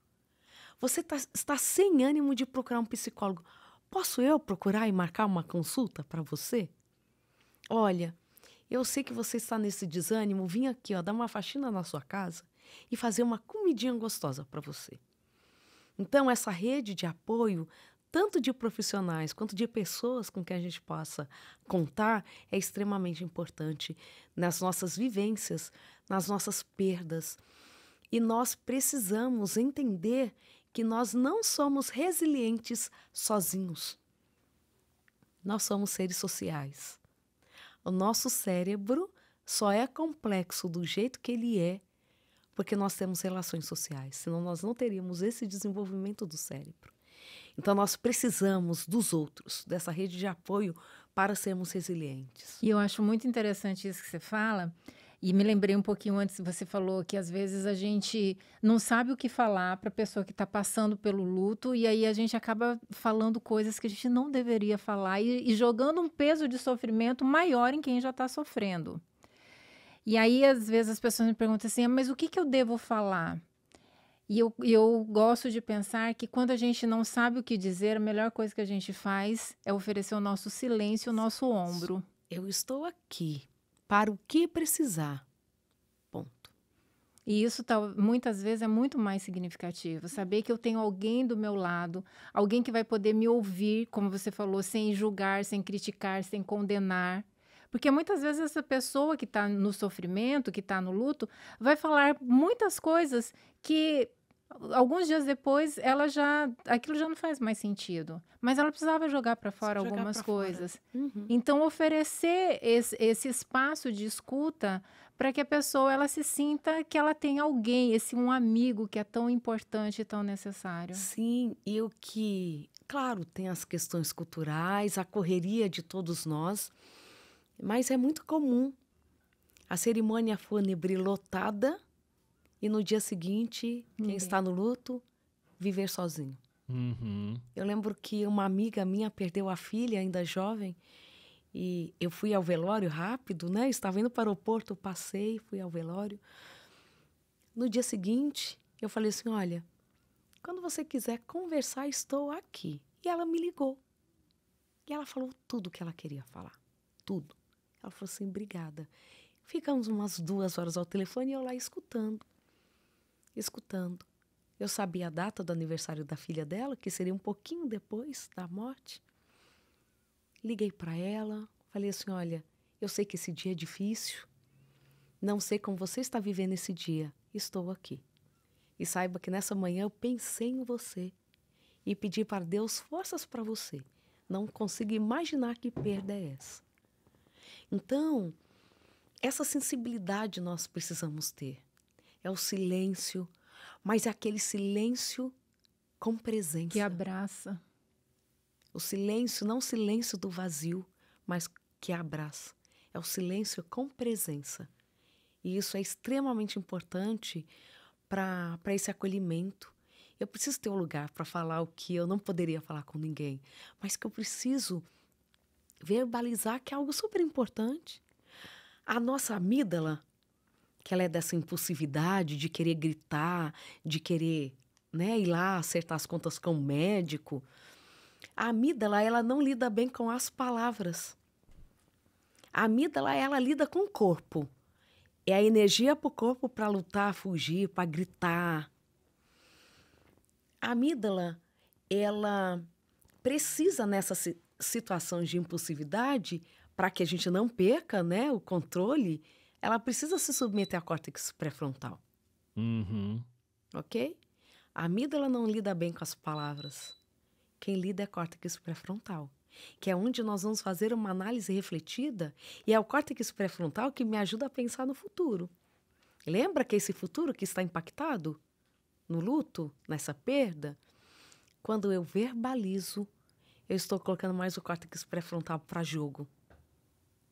Speaker 2: Você está sem ânimo de procurar um psicólogo. Posso eu procurar e marcar uma consulta para você? Olha, eu sei que você está nesse desânimo. Vim aqui, ó, dar uma faxina na sua casa e fazer uma comidinha gostosa para você. Então, essa rede de apoio, tanto de profissionais quanto de pessoas com quem a gente possa contar, é extremamente importante nas nossas vivências, nas nossas perdas. E nós precisamos entender que nós não somos resilientes sozinhos. Nós somos seres sociais. O nosso cérebro só é complexo do jeito que ele é porque nós temos relações sociais, senão nós não teríamos esse desenvolvimento do cérebro. Então nós precisamos dos outros, dessa rede de apoio para sermos resilientes.
Speaker 3: E eu acho muito interessante isso que você fala. E me lembrei um pouquinho antes, você falou que às vezes a gente não sabe o que falar para a pessoa que está passando pelo luto e aí a gente acaba falando coisas que a gente não deveria falar e jogando um peso de sofrimento maior em quem já está sofrendo. E aí, às vezes, as pessoas me perguntam assim, mas o que eu devo falar? E eu gosto de pensar que quando a gente não sabe o que dizer, a melhor coisa que a gente faz é oferecer o nosso silêncio, o nosso ombro.
Speaker 2: Eu estou aqui para o que precisar. Ponto.
Speaker 3: E isso muitas vezes é muito mais significativo. Saber que eu tenho alguém do meu lado, alguém que vai poder me ouvir, como você falou, sem julgar, sem criticar, sem condenar. Porque muitas vezes essa pessoa que está no sofrimento, que está no luto, vai falar muitas coisas que Alguns dias depois, aquilo já não faz mais sentido. Mas ela precisava jogar para fora
Speaker 2: Jogar
Speaker 3: algumas
Speaker 2: pra fora.
Speaker 3: coisas.
Speaker 2: Uhum.
Speaker 3: Então, oferecer esse espaço de escuta para que a pessoa ela se sinta que ela tem alguém, um amigo que é tão importante e tão necessário.
Speaker 2: Sim, e o que, claro, tem as questões culturais, a correria de todos nós, mas é muito comum a cerimônia fúnebre lotada e no dia seguinte, quem
Speaker 3: Ninguém.
Speaker 2: está no luto, viver sozinho.
Speaker 1: Uhum.
Speaker 2: Eu lembro que uma amiga minha perdeu a filha, ainda jovem, e eu fui ao velório rápido, né? Estava indo para o aeroporto, passei, fui ao velório. No dia seguinte, eu falei assim, olha, quando você quiser conversar, estou aqui. E ela me ligou. E ela falou tudo o que ela queria falar. Tudo. Ela falou assim, obrigada. Ficamos umas 2 horas ao telefone e eu lá escutando. Eu sabia a data do aniversário da filha dela, que seria um pouquinho depois da morte. Liguei para ela, falei assim, olha, eu sei que esse dia é difícil, não sei como você está vivendo esse dia, estou aqui. E saiba que nessa manhã eu pensei em você e pedi para Deus forças para você. Não consigo imaginar que perda é essa. Então, essa sensibilidade nós precisamos ter. É o silêncio, mas é aquele silêncio com presença.
Speaker 3: Que abraça.
Speaker 2: O silêncio, não o silêncio do vazio, mas que abraça. É o silêncio com presença. E isso é extremamente importante para esse acolhimento. Eu preciso ter um lugar para falar o que eu não poderia falar com ninguém, mas que eu preciso verbalizar, que é algo super importante. A nossa amígdala, que ela é dessa impulsividade de querer gritar, de querer, né, ir lá acertar as contas com o médico. A amígdala, ela não lida bem com as palavras. A amígdala, ela lida com o corpo. É a energia para o corpo para lutar, fugir, para gritar. A amígdala, ela precisa nessas situações de impulsividade, para que a gente não perca, né, o controle, ela precisa se submeter à córtex pré-frontal.
Speaker 1: Uhum.
Speaker 2: Ok? A amígdala não lida bem com as palavras. Quem lida é a córtex pré-frontal, que é onde nós vamos fazer uma análise refletida, e é o córtex pré-frontal que me ajuda a pensar no futuro. Lembra que esse futuro que está impactado no luto, nessa perda? Quando eu verbalizo, eu estou colocando mais o córtex pré-frontal para jogo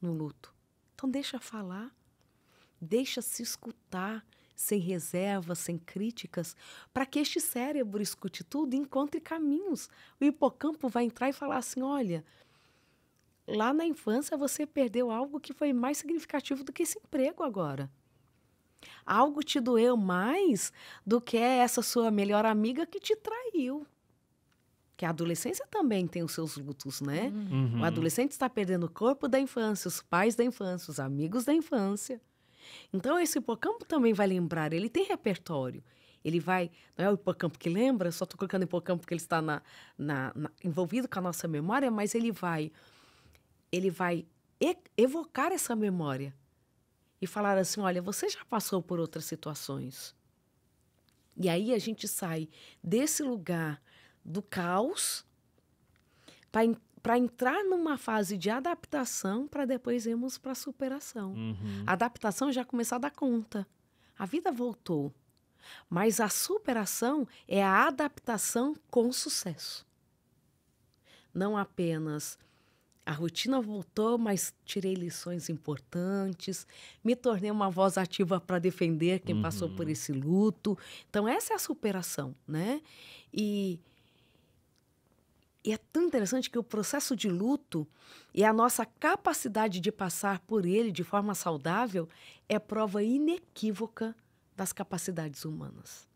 Speaker 2: no luto. Então deixa falar, deixa se escutar, sem reservas, sem críticas, para que este cérebro escute tudo e encontre caminhos. O hipocampo vai entrar e falar assim, olha, lá na infância você perdeu algo que foi mais significativo do que esse emprego agora. Algo te doeu mais do que essa sua melhor amiga que te traiu. Que a adolescência também tem os seus lutos, né?
Speaker 1: Uhum.
Speaker 2: O adolescente está perdendo o corpo da infância, os pais da infância, os amigos da infância. Então, esse hipocampo também vai lembrar, ele tem repertório. Ele vai, não é o hipocampo que lembra, só estou colocando hipocampo porque ele está envolvido com a nossa memória, mas ele vai evocar essa memória e falar assim, olha, você já passou por outras situações. E aí a gente sai desse lugar do caos para entrar numa fase de adaptação para depois irmos para a superação.
Speaker 1: Uhum.
Speaker 2: A adaptação já começou a dar conta. A vida voltou. Mas a superação é a adaptação com sucesso. Não apenas a rotina voltou, mas tirei lições importantes, me tornei uma voz ativa para defender quem passou por esse luto. Então, essa é a superação, né? E é tão interessante que o processo de luto e a nossa capacidade de passar por ele de forma saudável é prova inequívoca das capacidades humanas.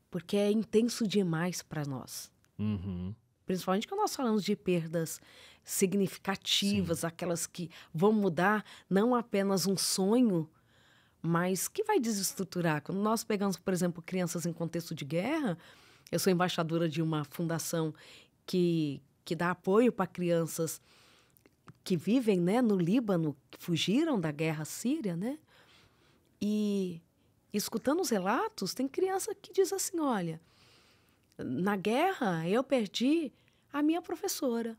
Speaker 2: Porque é intenso demais para nós.
Speaker 1: Uhum.
Speaker 2: Principalmente quando nós falamos de perdas significativas, sim, aquelas que vão mudar não apenas um sonho, mas que vai desestruturar. Quando nós pegamos, por exemplo, crianças em contexto de guerra, eu sou embaixadora de uma fundação que dá apoio para crianças que vivem, né, no Líbano, que fugiram da guerra síria, né? E escutando os relatos, tem criança que diz assim, olha, na guerra eu perdi a minha professora,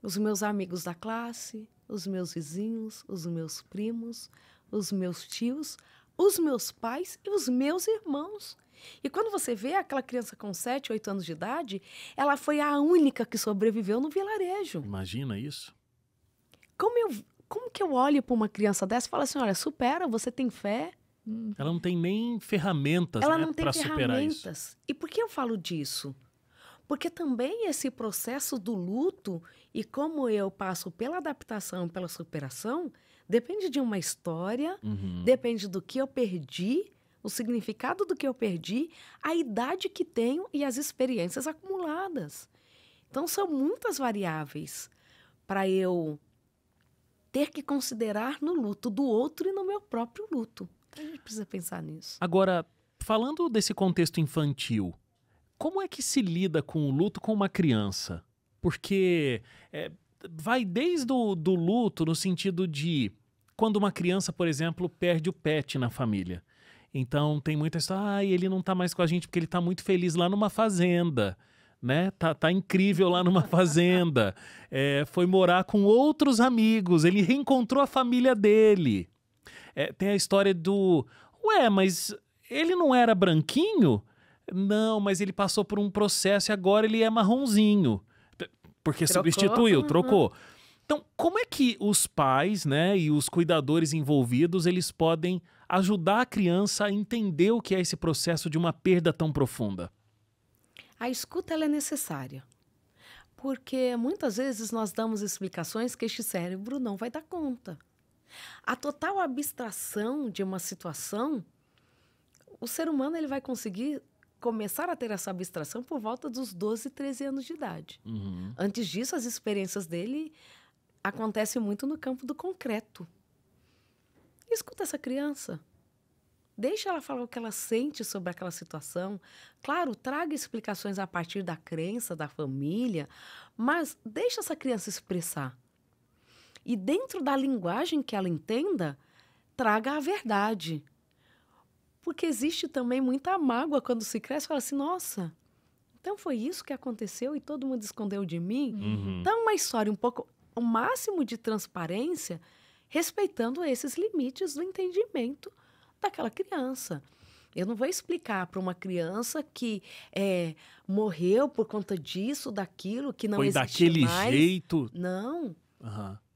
Speaker 2: os meus amigos da classe, os meus vizinhos, os meus primos, os meus tios, os meus pais e os meus irmãos. E quando você vê aquela criança com 7, 8 anos de idade, ela foi a única que sobreviveu no vilarejo.
Speaker 1: Imagina isso.
Speaker 2: Como que eu olho para uma criança dessa e falo assim, olha, supera, você tem fé?
Speaker 1: Ela não tem nem ferramentas,
Speaker 2: Ela
Speaker 1: né,
Speaker 2: não tem
Speaker 1: para superar isso.
Speaker 2: ferramentas. E por que eu falo disso? Porque também esse processo do luto e como eu passo pela adaptação, pela superação, depende de uma história, depende do que eu perdi, o significado do que eu perdi, a idade que tenho e as experiências acumuladas. Então, são muitas variáveis para eu ter que considerar no luto do outro e no meu próprio luto. A gente precisa pensar nisso.
Speaker 1: Agora, falando desse contexto infantil, como é que se lida com o luto com uma criança? Porque vai desde do luto no sentido de quando uma criança, por exemplo, perde o pet na família. Então tem muita história, ele não tá mais com a gente porque ele tá muito feliz lá numa fazenda, né? Tá incrível lá numa fazenda. Foi morar com outros amigos, ele reencontrou a família dele. Tem a história mas ele não era branquinho? Não, mas ele passou por um processo e agora ele é marronzinho. Porque substituiu, trocou. Então, como é que os pais, né, e os cuidadores envolvidos, eles podem ajudar a criança a entender o que é esse processo de uma perda tão profunda?
Speaker 2: A escuta ela é necessária, porque muitas vezes nós damos explicações que este cérebro não vai dar conta. A total abstração de uma situação, o ser humano ele vai conseguir começar a ter essa abstração por volta dos 12, 13 anos de idade. Antes disso, as experiências dele acontecem muito no campo do concreto. Escuta essa criança. Deixa ela falar o que ela sente sobre aquela situação. Claro, traga explicações a partir da crença, da família, mas deixa essa criança expressar. E dentro da linguagem que ela entenda, traga a verdade. Porque existe também muita mágoa quando se cresce e fala assim, nossa, então foi isso que aconteceu e todo mundo escondeu de mim? Então, uma história o máximo de transparência, respeitando esses limites do entendimento daquela criança. Eu não vou explicar para uma criança que morreu por conta disso, daquilo, que não existe mais.
Speaker 1: Foi daquele jeito?
Speaker 2: Não.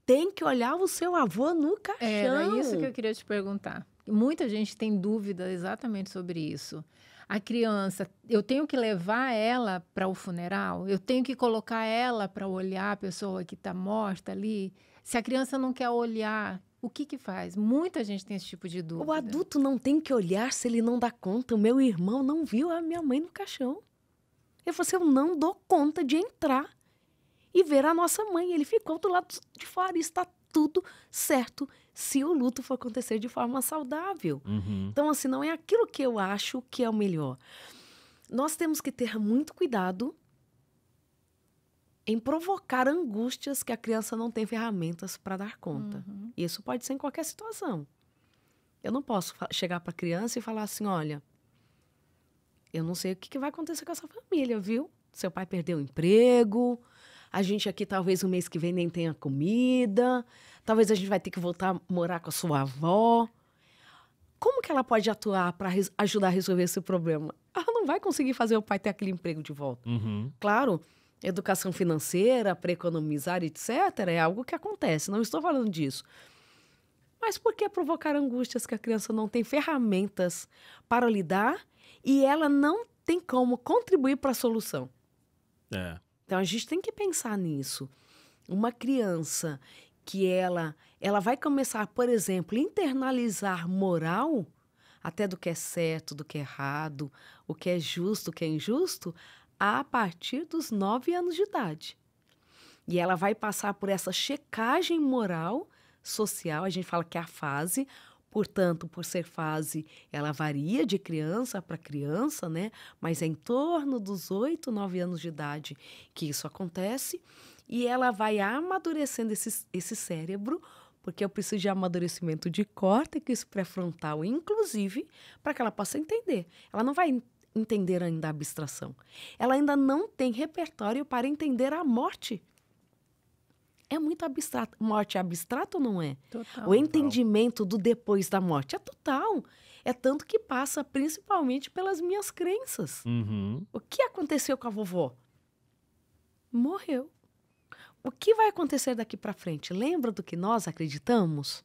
Speaker 2: Tem que olhar o seu avô no caixão.
Speaker 3: Era isso que eu queria te perguntar. Muita gente tem dúvida exatamente sobre isso. A criança, eu tenho que levar ela para o funeral? Eu tenho que colocar ela para olhar a pessoa que está morta ali? Se a criança não quer olhar, o que faz? Muita gente tem esse tipo de dúvida.
Speaker 2: O adulto não tem que olhar se ele não dá conta. O meu irmão não viu a minha mãe no caixão. Ele falou assim, eu não dou conta de entrar e ver a nossa mãe. Ele ficou do lado de fora e está tudo certo se o luto for acontecer de forma saudável. Então, assim, não é aquilo que eu acho que é o melhor. Nós temos que ter muito cuidado em provocar angústias que a criança não tem ferramentas para dar conta. Isso pode ser em qualquer situação. Eu não posso chegar para a criança e falar assim, olha, eu não sei o que vai acontecer com essa família, viu? Seu pai perdeu o emprego, a gente aqui talvez o mês que vem nem tenha comida, talvez a gente vai ter que voltar a morar com a sua avó. Como que ela pode atuar para ajudar a resolver esse problema? Ela não vai conseguir fazer o pai ter aquele emprego de volta. Claro, educação financeira, para economizar, etc., é algo que acontece, não estou falando disso. Mas por que provocar angústias que a criança não tem ferramentas para lidar e ela não tem como contribuir para a solução? Então, a gente tem que pensar nisso. Uma criança que ela vai começar, por exemplo, a internalizar moral, até do que é certo, do que é errado, o que é justo, o que é injusto, a partir dos 9 anos de idade. E ela vai passar por essa checagem moral, social, a gente fala que é a fase, portanto, por ser fase, ela varia de criança para criança, né? Mas é em torno dos 8, 9 anos de idade que isso acontece, e ela vai amadurecendo esse cérebro Porque eu preciso de amadurecimento de córtex pré-frontal, inclusive, para que ela possa entender. Ela não vai entender ainda a abstração. Ela ainda não tem repertório para entender a morte. É muito abstrato. Morte é abstrato ou não é?
Speaker 3: Total.
Speaker 2: O entendimento do depois da morte é total. É tanto que passa principalmente pelas minhas crenças.
Speaker 1: Uhum.
Speaker 2: O que aconteceu com a vovó? Morreu. O que vai acontecer daqui para frente? Lembra do que nós acreditamos?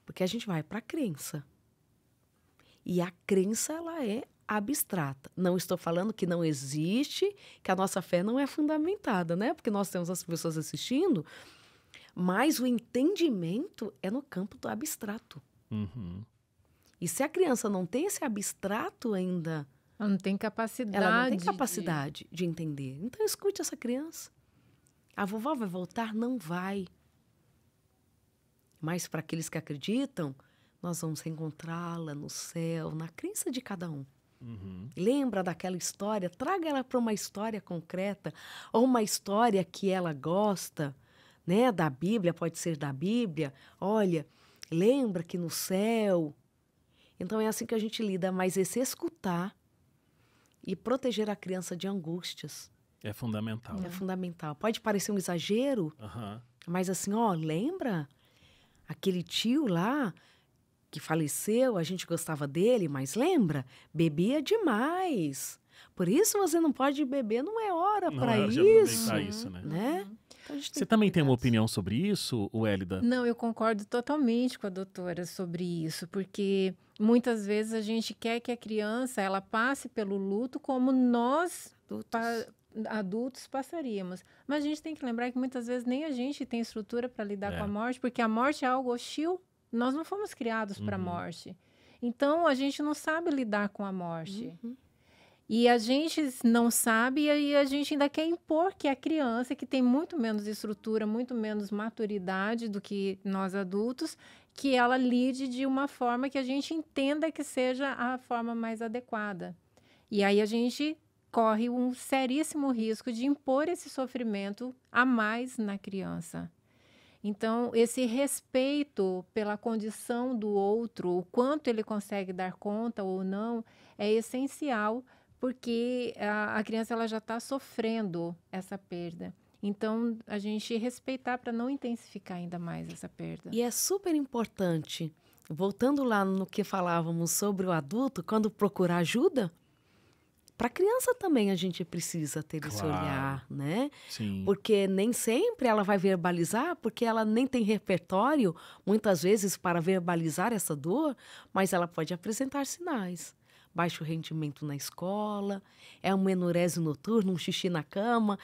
Speaker 2: Porque a gente vai para a crença. E a crença, ela é abstrata. Não estou falando que não existe, que a nossa fé não é fundamentada, né? Porque nós temos as pessoas assistindo, mas o entendimento é no campo do abstrato.
Speaker 1: Uhum.
Speaker 2: E se a criança não tem esse abstrato ainda,
Speaker 3: Ela não tem capacidade.
Speaker 2: ela não tem capacidade de entender. Então, escute essa criança. A vovó vai voltar? Não vai. Mas para aqueles que acreditam, nós vamos encontrá-la no céu, na crença de cada um.
Speaker 1: Uhum.
Speaker 2: Lembra daquela história? Traga ela para uma história concreta, ou uma história que ela gosta, né? Da Bíblia, pode ser da Bíblia. Olha, lembra que no céu... Então, é assim que a gente lida, mas esse escutar e proteger a criança de angústias
Speaker 1: É fundamental.
Speaker 2: é fundamental. Pode parecer um exagero,
Speaker 1: Aham.
Speaker 2: mas assim, ó, lembra aquele tio lá que faleceu, a gente gostava dele, mas lembra? Bebia demais. Por isso você não pode beber, não é hora
Speaker 1: Não
Speaker 2: para
Speaker 1: é hora de
Speaker 2: isso,
Speaker 1: aproveitar isso, né?
Speaker 2: né? Então, a gente
Speaker 1: Você
Speaker 2: que
Speaker 1: também tem uma
Speaker 2: cuidar.
Speaker 1: opinião sobre isso, Wélida?
Speaker 3: Não, eu concordo totalmente com a doutora sobre isso, porque muitas vezes a gente quer que a criança ela passe pelo luto como nós adultos passaríamos. Mas a gente tem que lembrar que muitas vezes nem a gente tem estrutura para lidar com a morte, porque a morte é algo hostil. Nós não fomos criados para a morte. Então, a gente não sabe lidar com a morte. E a gente não sabe, e aí a gente ainda quer impor que a criança, que tem muito menos estrutura, muito menos maturidade do que nós adultos, que ela lide de uma forma que a gente entenda que seja a forma mais adequada. E aí a gente corre um seríssimo risco de impor esse sofrimento a mais na criança. Então, esse respeito pela condição do outro, o quanto ele consegue dar conta ou não, é essencial, porque a criança ela já está sofrendo essa perda. Então, a gente respeitar para não intensificar ainda mais essa perda.
Speaker 2: E é super importante, voltando lá no que falávamos sobre o adulto, quando procurar ajuda, para a criança também a gente precisa ter esse
Speaker 1: Claro.
Speaker 2: olhar, né?
Speaker 1: Sim.
Speaker 2: Porque nem sempre ela vai verbalizar, porque ela nem tem repertório, muitas vezes, para verbalizar essa dor, mas ela pode apresentar sinais. Baixo rendimento na escola, é uma enurese noturna, um xixi na cama,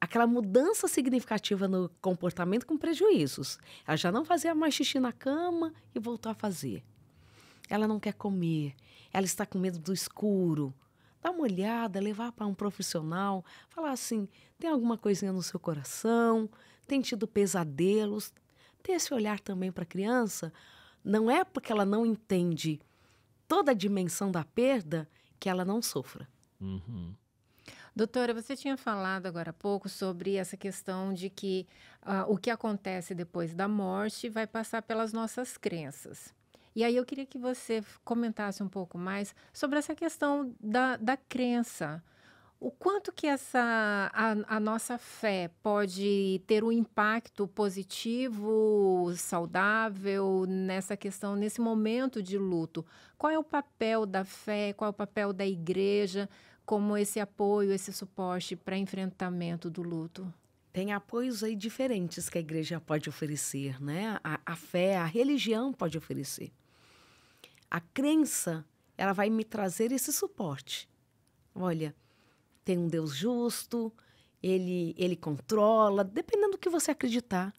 Speaker 2: aquela mudança significativa no comportamento com prejuízos. Ela já não fazia mais xixi na cama e voltou a fazer. Ela não quer comer, ela está com medo do escuro. Dá uma olhada, levar para um profissional, falar assim, tem alguma coisinha no seu coração, tem tido pesadelos. Ter esse olhar também para a criança, não é porque ela não entende toda a dimensão da perda que ela não sofra.
Speaker 1: Uhum.
Speaker 3: Doutora, você tinha falado agora há pouco sobre essa questão de que o que acontece depois da morte vai passar pelas nossas crenças. E aí eu queria que você comentasse um pouco mais sobre essa questão da crença. O quanto que a nossa fé pode ter um impacto positivo, saudável nessa questão, nesse momento de luto? Qual é o papel da fé, qual é o papel da igreja como esse apoio, esse suporte para enfrentamento do luto?
Speaker 2: Tem apoios aí diferentes que a igreja pode oferecer, né? A fé, a religião pode oferecer. A crença, ela vai me trazer esse suporte. Olha, tem um Deus justo, ele controla, dependendo do que você acreditar.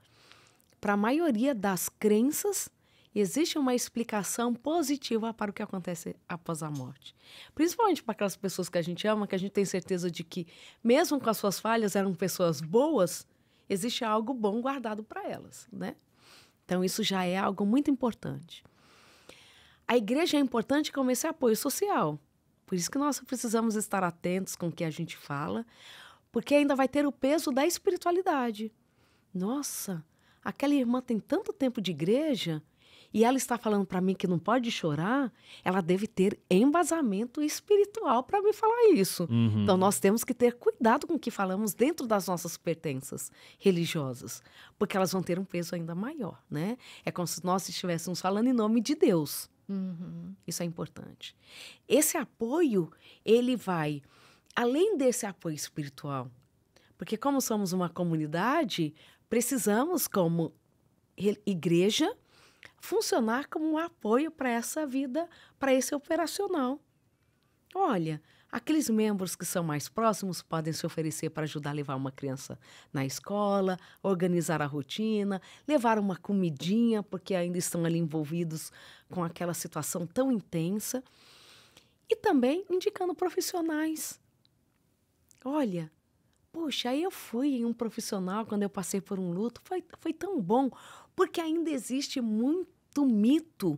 Speaker 2: Para a maioria das crenças, existe uma explicação positiva para o que acontece após a morte. Principalmente para aquelas pessoas que a gente ama, que a gente tem certeza de que, mesmo com as suas falhas, eram pessoas boas, existe algo bom guardado para elas, né? Então, isso já é algo muito importante. A igreja é importante como esse apoio social. Por isso que nós precisamos estar atentos com o que a gente fala, porque ainda vai ter o peso da espiritualidade. Nossa, aquela irmã tem tanto tempo de igreja e ela está falando para mim que não pode chorar, ela deve ter embasamento espiritual para me falar isso. Então, nós temos que ter cuidado com o que falamos dentro das nossas pertenças religiosas, porque elas vão ter um peso ainda maior, né? É como se nós estivéssemos falando em nome de Deus. Isso é importante. Esse apoio, ele vai, além desse apoio espiritual, porque como somos uma comunidade, precisamos, como igreja, funcionar como um apoio para essa vida, para esse operacional. Olha, aqueles membros que são mais próximos podem se oferecer para ajudar a levar uma criança na escola, organizar a rotina, levar uma comidinha, porque ainda estão ali envolvidos com aquela situação tão intensa. E também indicando profissionais. Olha, puxa, aí eu fui em um profissional quando eu passei por um luto, foi tão bom, porque ainda existe muito mito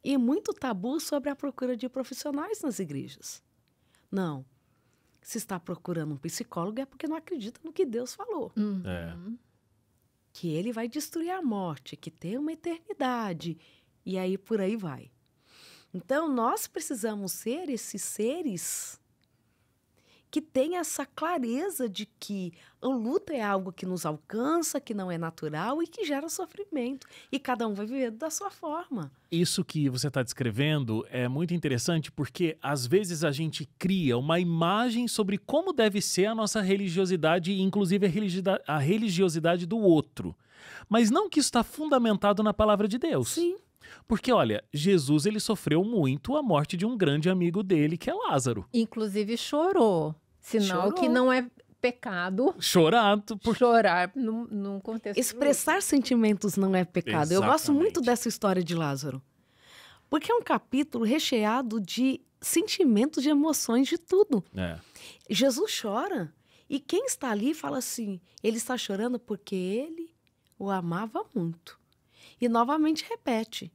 Speaker 2: e muito tabu sobre a procura de profissionais nas igrejas. Não, se está procurando um psicólogo é porque não acredita no que Deus falou. Que ele vai destruir a morte, que tem uma eternidade, e aí por aí vai. Então, nós precisamos ser esses seres que têm essa clareza de que o luto é algo que nos alcança, que não é natural e que gera sofrimento. E cada um vai viver da sua forma.
Speaker 1: Isso que você está descrevendo é muito interessante porque, às vezes, a gente cria uma imagem sobre como deve ser a nossa religiosidade e, inclusive, a religiosidade do outro. Mas não que isso está fundamentado na palavra de Deus.
Speaker 2: Sim.
Speaker 1: Porque, olha, Jesus ele sofreu muito a morte de um grande amigo dele, que é Lázaro.
Speaker 3: Inclusive chorou. Sinal que não é pecado.
Speaker 1: Chorado.
Speaker 3: Chorar num contexto.
Speaker 2: Expressar sentimentos não é pecado.
Speaker 1: Exatamente.
Speaker 2: Eu gosto muito dessa história de Lázaro. Porque é um capítulo recheado de sentimentos, de emoções, de tudo. Jesus chora. E quem está ali fala assim, ele está chorando porque ele o amava muito. E novamente repete.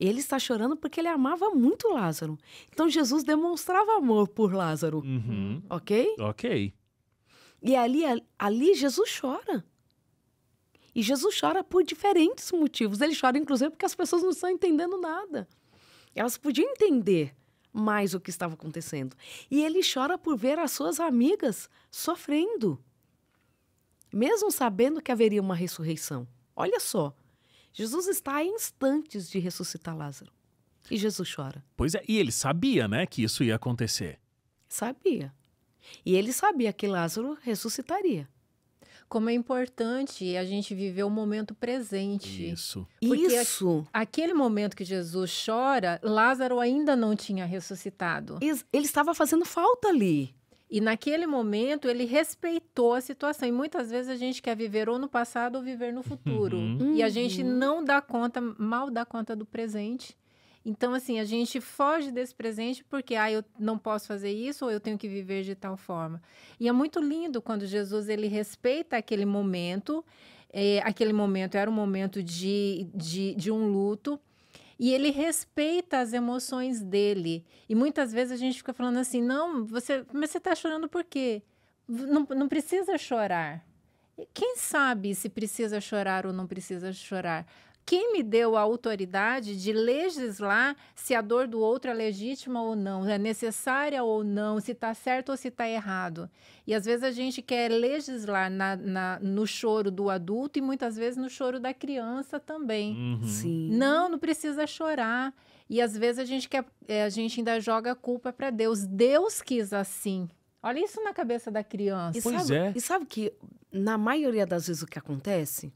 Speaker 2: Ele está chorando porque ele amava muito Lázaro. Então, Jesus demonstrava amor por Lázaro. Ok?
Speaker 1: Ok.
Speaker 2: E ali Jesus chora. E Jesus chora por diferentes motivos. Ele chora, inclusive, porque as pessoas não estão entendendo nada. Elas podiam entender mais o que estava acontecendo. E ele chora por ver as suas amigas sofrendo. Mesmo sabendo que haveria uma ressurreição. Olha só. Jesus está a instantes de ressuscitar Lázaro. E Jesus chora.
Speaker 1: Pois é, e ele sabia, né, que isso ia acontecer.
Speaker 2: Sabia. E ele sabia que Lázaro ressuscitaria.
Speaker 3: Como é importante a gente viver o momento presente.
Speaker 1: Isso.
Speaker 3: Porque
Speaker 2: Isso.
Speaker 3: aquele momento que Jesus chora, Lázaro ainda não tinha ressuscitado.
Speaker 2: Ele estava fazendo falta ali.
Speaker 3: E naquele momento ele respeitou a situação. E muitas vezes a gente quer viver ou no passado ou viver no futuro. E a gente não dá conta, mal dá conta do presente. Então, assim, a gente foge desse presente porque eu não posso fazer isso ou eu tenho que viver de tal forma. E é muito lindo quando Jesus ele respeita aquele momento. Aquele momento era um momento de um luto. E ele respeita as emoções dele. E muitas vezes a gente fica falando assim, mas você está chorando por quê? Não precisa chorar. Quem sabe se precisa chorar ou não precisa chorar? Quem me deu a autoridade de legislar se a dor do outro é legítima ou não, é necessária ou não, se está certo ou se está errado? E às vezes a gente quer legislar no choro do adulto e muitas vezes no choro da criança também.
Speaker 2: Sim.
Speaker 3: Não precisa chorar. E às vezes a gente ainda joga a culpa para Deus. Deus quis assim. Olha isso na cabeça da criança.
Speaker 2: E sabe que, na maioria das vezes, o que acontece?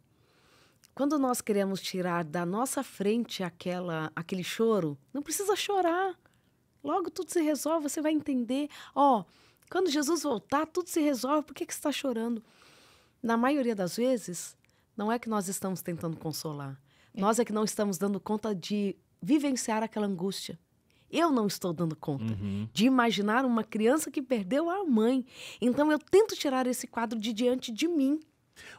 Speaker 2: Quando nós queremos tirar da nossa frente aquele choro, não precisa chorar. Logo tudo se resolve, você vai entender. Quando Jesus voltar, tudo se resolve. Por que você está chorando? Na maioria das vezes, não é que nós estamos tentando consolar. Nós é que não estamos dando conta de vivenciar aquela angústia. Eu não estou dando conta de imaginar uma criança que perdeu a mãe. Então, eu tento tirar esse quadro de diante de mim.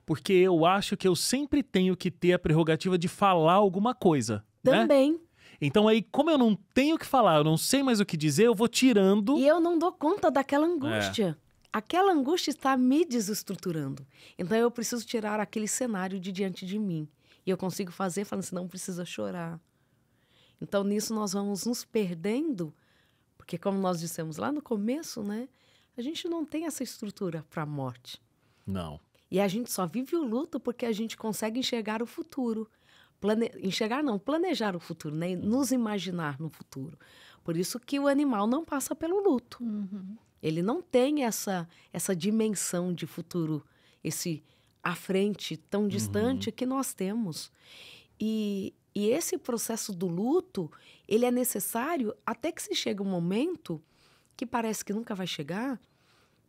Speaker 1: Porque eu acho que eu sempre tenho que ter a prerrogativa de falar alguma coisa.
Speaker 2: Também.
Speaker 1: Né? Então aí, como eu não tenho o que falar, eu não sei mais o que dizer, eu vou tirando.
Speaker 2: E eu não dou conta daquela angústia. aquela angústia está me desestruturando. Então, eu preciso tirar aquele cenário de diante de mim. E eu consigo fazer falando assim, não precisa chorar. Então, nisso nós vamos nos perdendo, porque como nós dissemos lá no começo, né? A gente não tem essa estrutura para a morte.
Speaker 1: Não.
Speaker 2: E a gente só vive o luto porque a gente consegue enxergar o futuro. Planejar o futuro, né? Nos imaginar no futuro. Por isso que o animal não passa pelo luto. Ele não tem essa dimensão de futuro, esse à frente tão distante que nós temos. E esse processo do luto, ele é necessário até que se chegue um momento que parece que nunca vai chegar,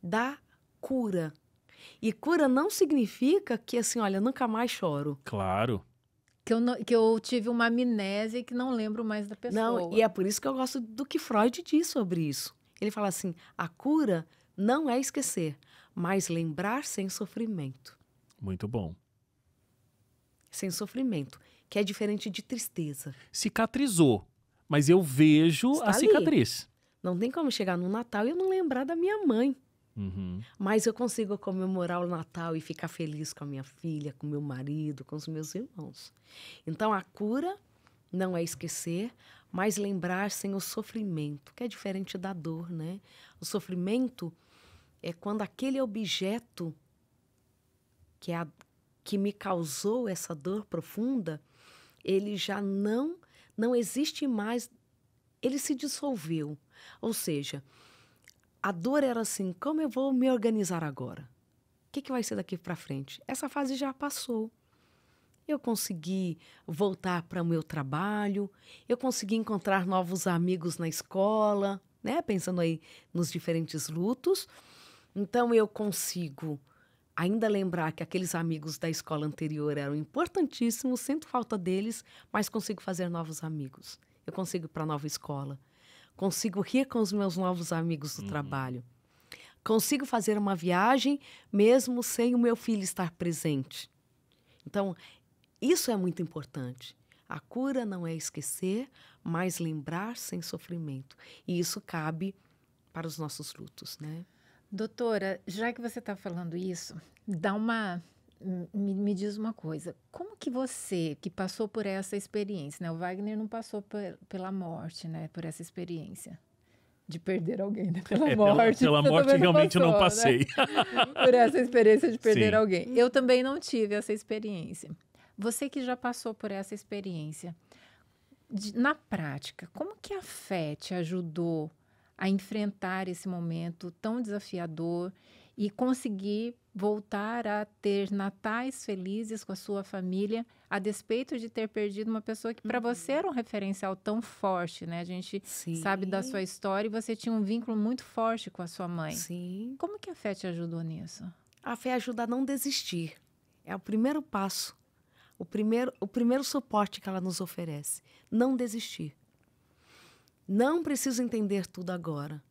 Speaker 2: da cura. E cura não significa que assim, olha, nunca mais choro.
Speaker 1: Claro.
Speaker 3: Que eu tive uma amnésia e que não lembro mais da pessoa.
Speaker 2: Não, e é por isso que eu gosto do que Freud diz sobre isso. Ele fala assim, a cura não é esquecer, mas lembrar sem sofrimento.
Speaker 1: Muito bom.
Speaker 2: Sem sofrimento, que é diferente de tristeza.
Speaker 1: Cicatrizou, mas eu vejo
Speaker 2: Está
Speaker 1: a
Speaker 2: ali.
Speaker 1: cicatriz.
Speaker 2: Não tem como chegar no Natal e eu não lembrar da minha mãe. Mas eu consigo comemorar o Natal e ficar feliz com a minha filha, com meu marido, com os meus irmãos. Então, a cura não é esquecer, mas lembrar sem o sofrimento, que é diferente da dor, né? O sofrimento é quando aquele objeto que me causou essa dor profunda, ele já não existe mais, ele se dissolveu. Ou seja, a dor era assim, como eu vou me organizar agora? O que vai ser daqui para frente? Essa fase já passou. Eu consegui voltar para o meu trabalho, eu consegui encontrar novos amigos na escola, né? Pensando aí nos diferentes lutos. Então, eu consigo ainda lembrar que aqueles amigos da escola anterior eram importantíssimos, sinto falta deles, mas consigo fazer novos amigos. Eu consigo ir para a nova escola. Consigo rir com os meus novos amigos do trabalho. Consigo fazer uma viagem mesmo sem o meu filho estar presente. Então, isso é muito importante. A cura não é esquecer, mas lembrar sem sofrimento. E isso cabe para os nossos lutos, né?
Speaker 3: Doutora, já que você está falando isso, me diz uma coisa. Como que você, que passou por essa experiência, né? O Wagner não passou pela morte, né? Por essa experiência de perder alguém, né? Pela morte.
Speaker 1: Pela morte realmente
Speaker 3: passou,
Speaker 1: não passei.
Speaker 3: Né? Por essa experiência de perder
Speaker 1: Sim.
Speaker 3: alguém. Eu também não tive essa experiência. Você que já passou por essa experiência, na prática, como que a fé te ajudou a enfrentar esse momento tão desafiador e conseguir voltar a ter natais felizes com a sua família, a despeito de ter perdido uma pessoa que para você era um referencial tão forte, né? A gente sabe da sua história e você tinha um vínculo muito forte com a sua mãe.
Speaker 2: Sim.
Speaker 3: Como que a fé te ajudou nisso?
Speaker 2: A fé ajuda a não desistir. É o primeiro passo, o primeiro suporte que ela nos oferece. Não desistir. Não preciso entender tudo agora.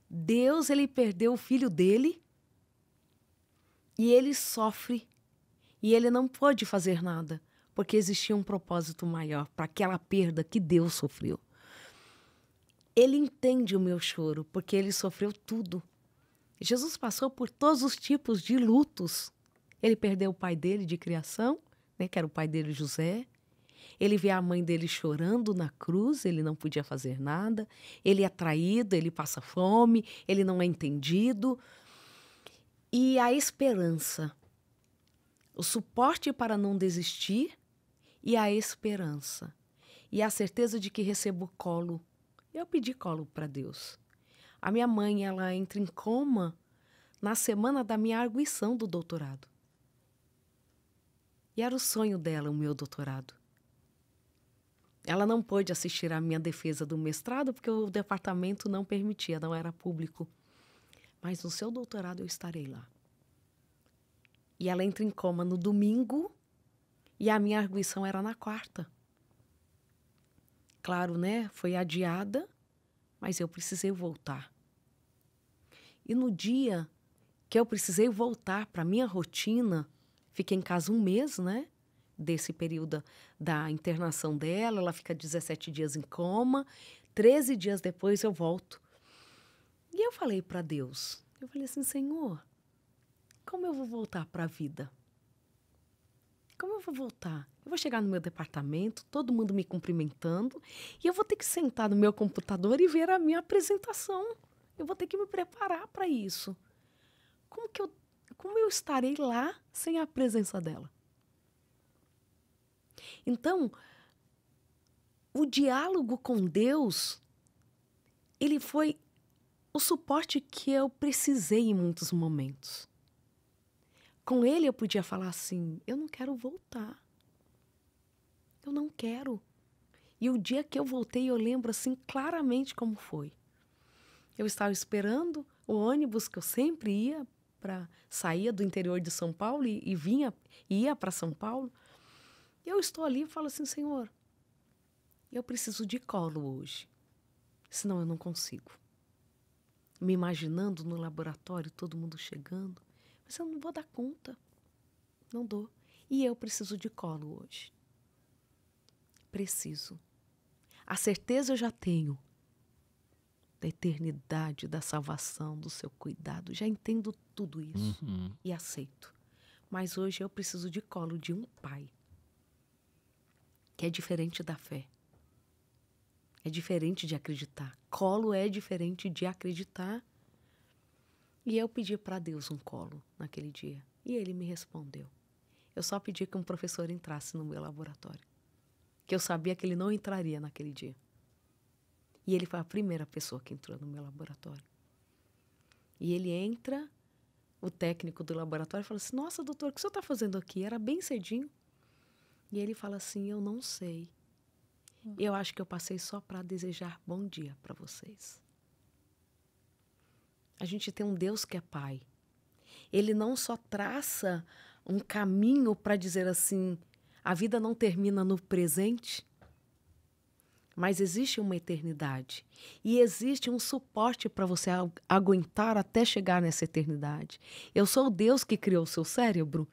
Speaker 2: Deus, ele perdeu o filho dele e ele sofre. E ele não pôde fazer nada, porque existia um propósito maior para aquela perda que Deus sofreu. Ele entende o meu choro, porque ele sofreu tudo. Jesus passou por todos os tipos de lutos. Ele perdeu o pai dele de criação, né, que era o pai dele, José. Ele vê a mãe dele chorando na cruz, ele não podia fazer nada. Ele é traído, ele passa fome, ele não é entendido. E a esperança, o suporte para não desistir e a esperança. E a certeza de que recebo colo. Eu pedi colo para Deus. A minha mãe, ela entra em coma na semana da minha arguição do doutorado. E era o sonho dela, o meu doutorado. Ela não pôde assistir à minha defesa do mestrado porque o departamento não permitia, não era público. Mas no seu doutorado eu estarei lá. E ela entra em coma no domingo e a minha arguição era na quarta. Claro, né? Foi adiada, mas eu precisei voltar. E no dia que eu precisei voltar para a minha rotina, fiquei em casa 1 mês, né? Desse período da internação dela, ela fica 17 dias em coma, 13 dias depois eu volto. E eu falei para Deus, Eu falei assim, Senhor, como eu vou voltar para a vida? Como eu vou voltar? Eu vou chegar no meu departamento, todo mundo me cumprimentando, e eu vou ter que sentar no meu computador e ver a minha apresentação. Eu vou ter que me preparar para isso. Como eu estarei lá sem a presença dela? Então, o diálogo com Deus, ele foi o suporte que eu precisei em muitos momentos. Com ele eu podia falar assim, eu não quero voltar. Eu não quero. E o dia que eu voltei, eu lembro assim claramente como foi. Eu estava esperando o ônibus que eu sempre ia, saía do interior de São Paulo e ia para São Paulo. Eu estou ali e falo assim, Senhor, eu preciso de colo hoje, senão eu não consigo. Me imaginando no laboratório, todo mundo chegando, mas eu não vou dar conta, não dou. E eu preciso de colo hoje. Preciso. A certeza eu já tenho da eternidade, da salvação, do seu cuidado. Já entendo tudo isso e aceito. Mas hoje eu preciso de colo de um pai, que é diferente da fé. É diferente de acreditar. Colo é diferente de acreditar. E eu pedi para Deus um colo naquele dia. E ele me respondeu. Eu só pedi que um professor entrasse no meu laboratório. Que eu sabia que ele não entraria naquele dia. E ele foi a primeira pessoa que entrou no meu laboratório. E ele entra, o técnico do laboratório fala assim, nossa, doutor, o que o senhor está fazendo aqui? Era bem cedinho. E ele fala assim, eu não sei. Eu acho que eu passei só para desejar bom dia para vocês. A gente tem um Deus que é Pai. Ele não só traça um caminho para dizer assim, a vida não termina no presente, mas existe uma eternidade. E existe um suporte para você aguentar até chegar nessa eternidade. Eu sou o Deus que criou o seu cérebro,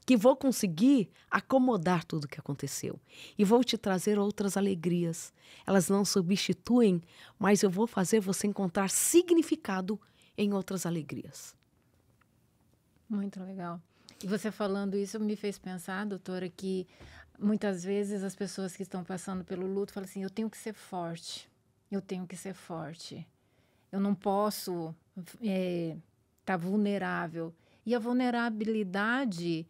Speaker 2: que vou conseguir acomodar tudo o que aconteceu. E vou te trazer outras alegrias. Elas não substituem, mas eu vou fazer você encontrar significado em outras alegrias.
Speaker 3: Muito legal. E você falando isso me fez pensar, doutora, que muitas vezes as pessoas que estão passando pelo luto falam assim, eu tenho que ser forte, eu tenho que ser forte. Eu não posso estar vulnerável. E a vulnerabilidade,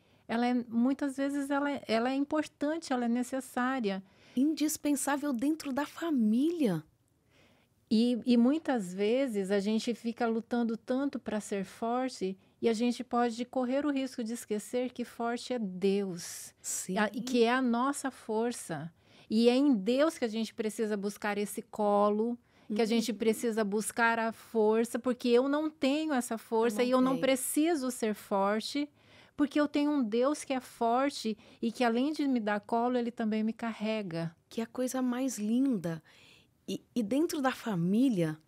Speaker 3: muitas vezes ela é importante, ela é necessária.
Speaker 2: Indispensável dentro da família.
Speaker 3: E muitas vezes a gente fica lutando tanto para ser forte e a gente pode correr o risco de esquecer que forte é Deus.
Speaker 2: Sim.
Speaker 3: E que é a nossa força. E é em Deus que a gente precisa buscar esse colo, que a gente precisa buscar a força, porque eu não tenho essa força e eu não preciso ser forte, porque eu tenho um Deus que é forte e que além de me dar colo, ele também me carrega.
Speaker 2: Que é a coisa mais linda. E dentro da família,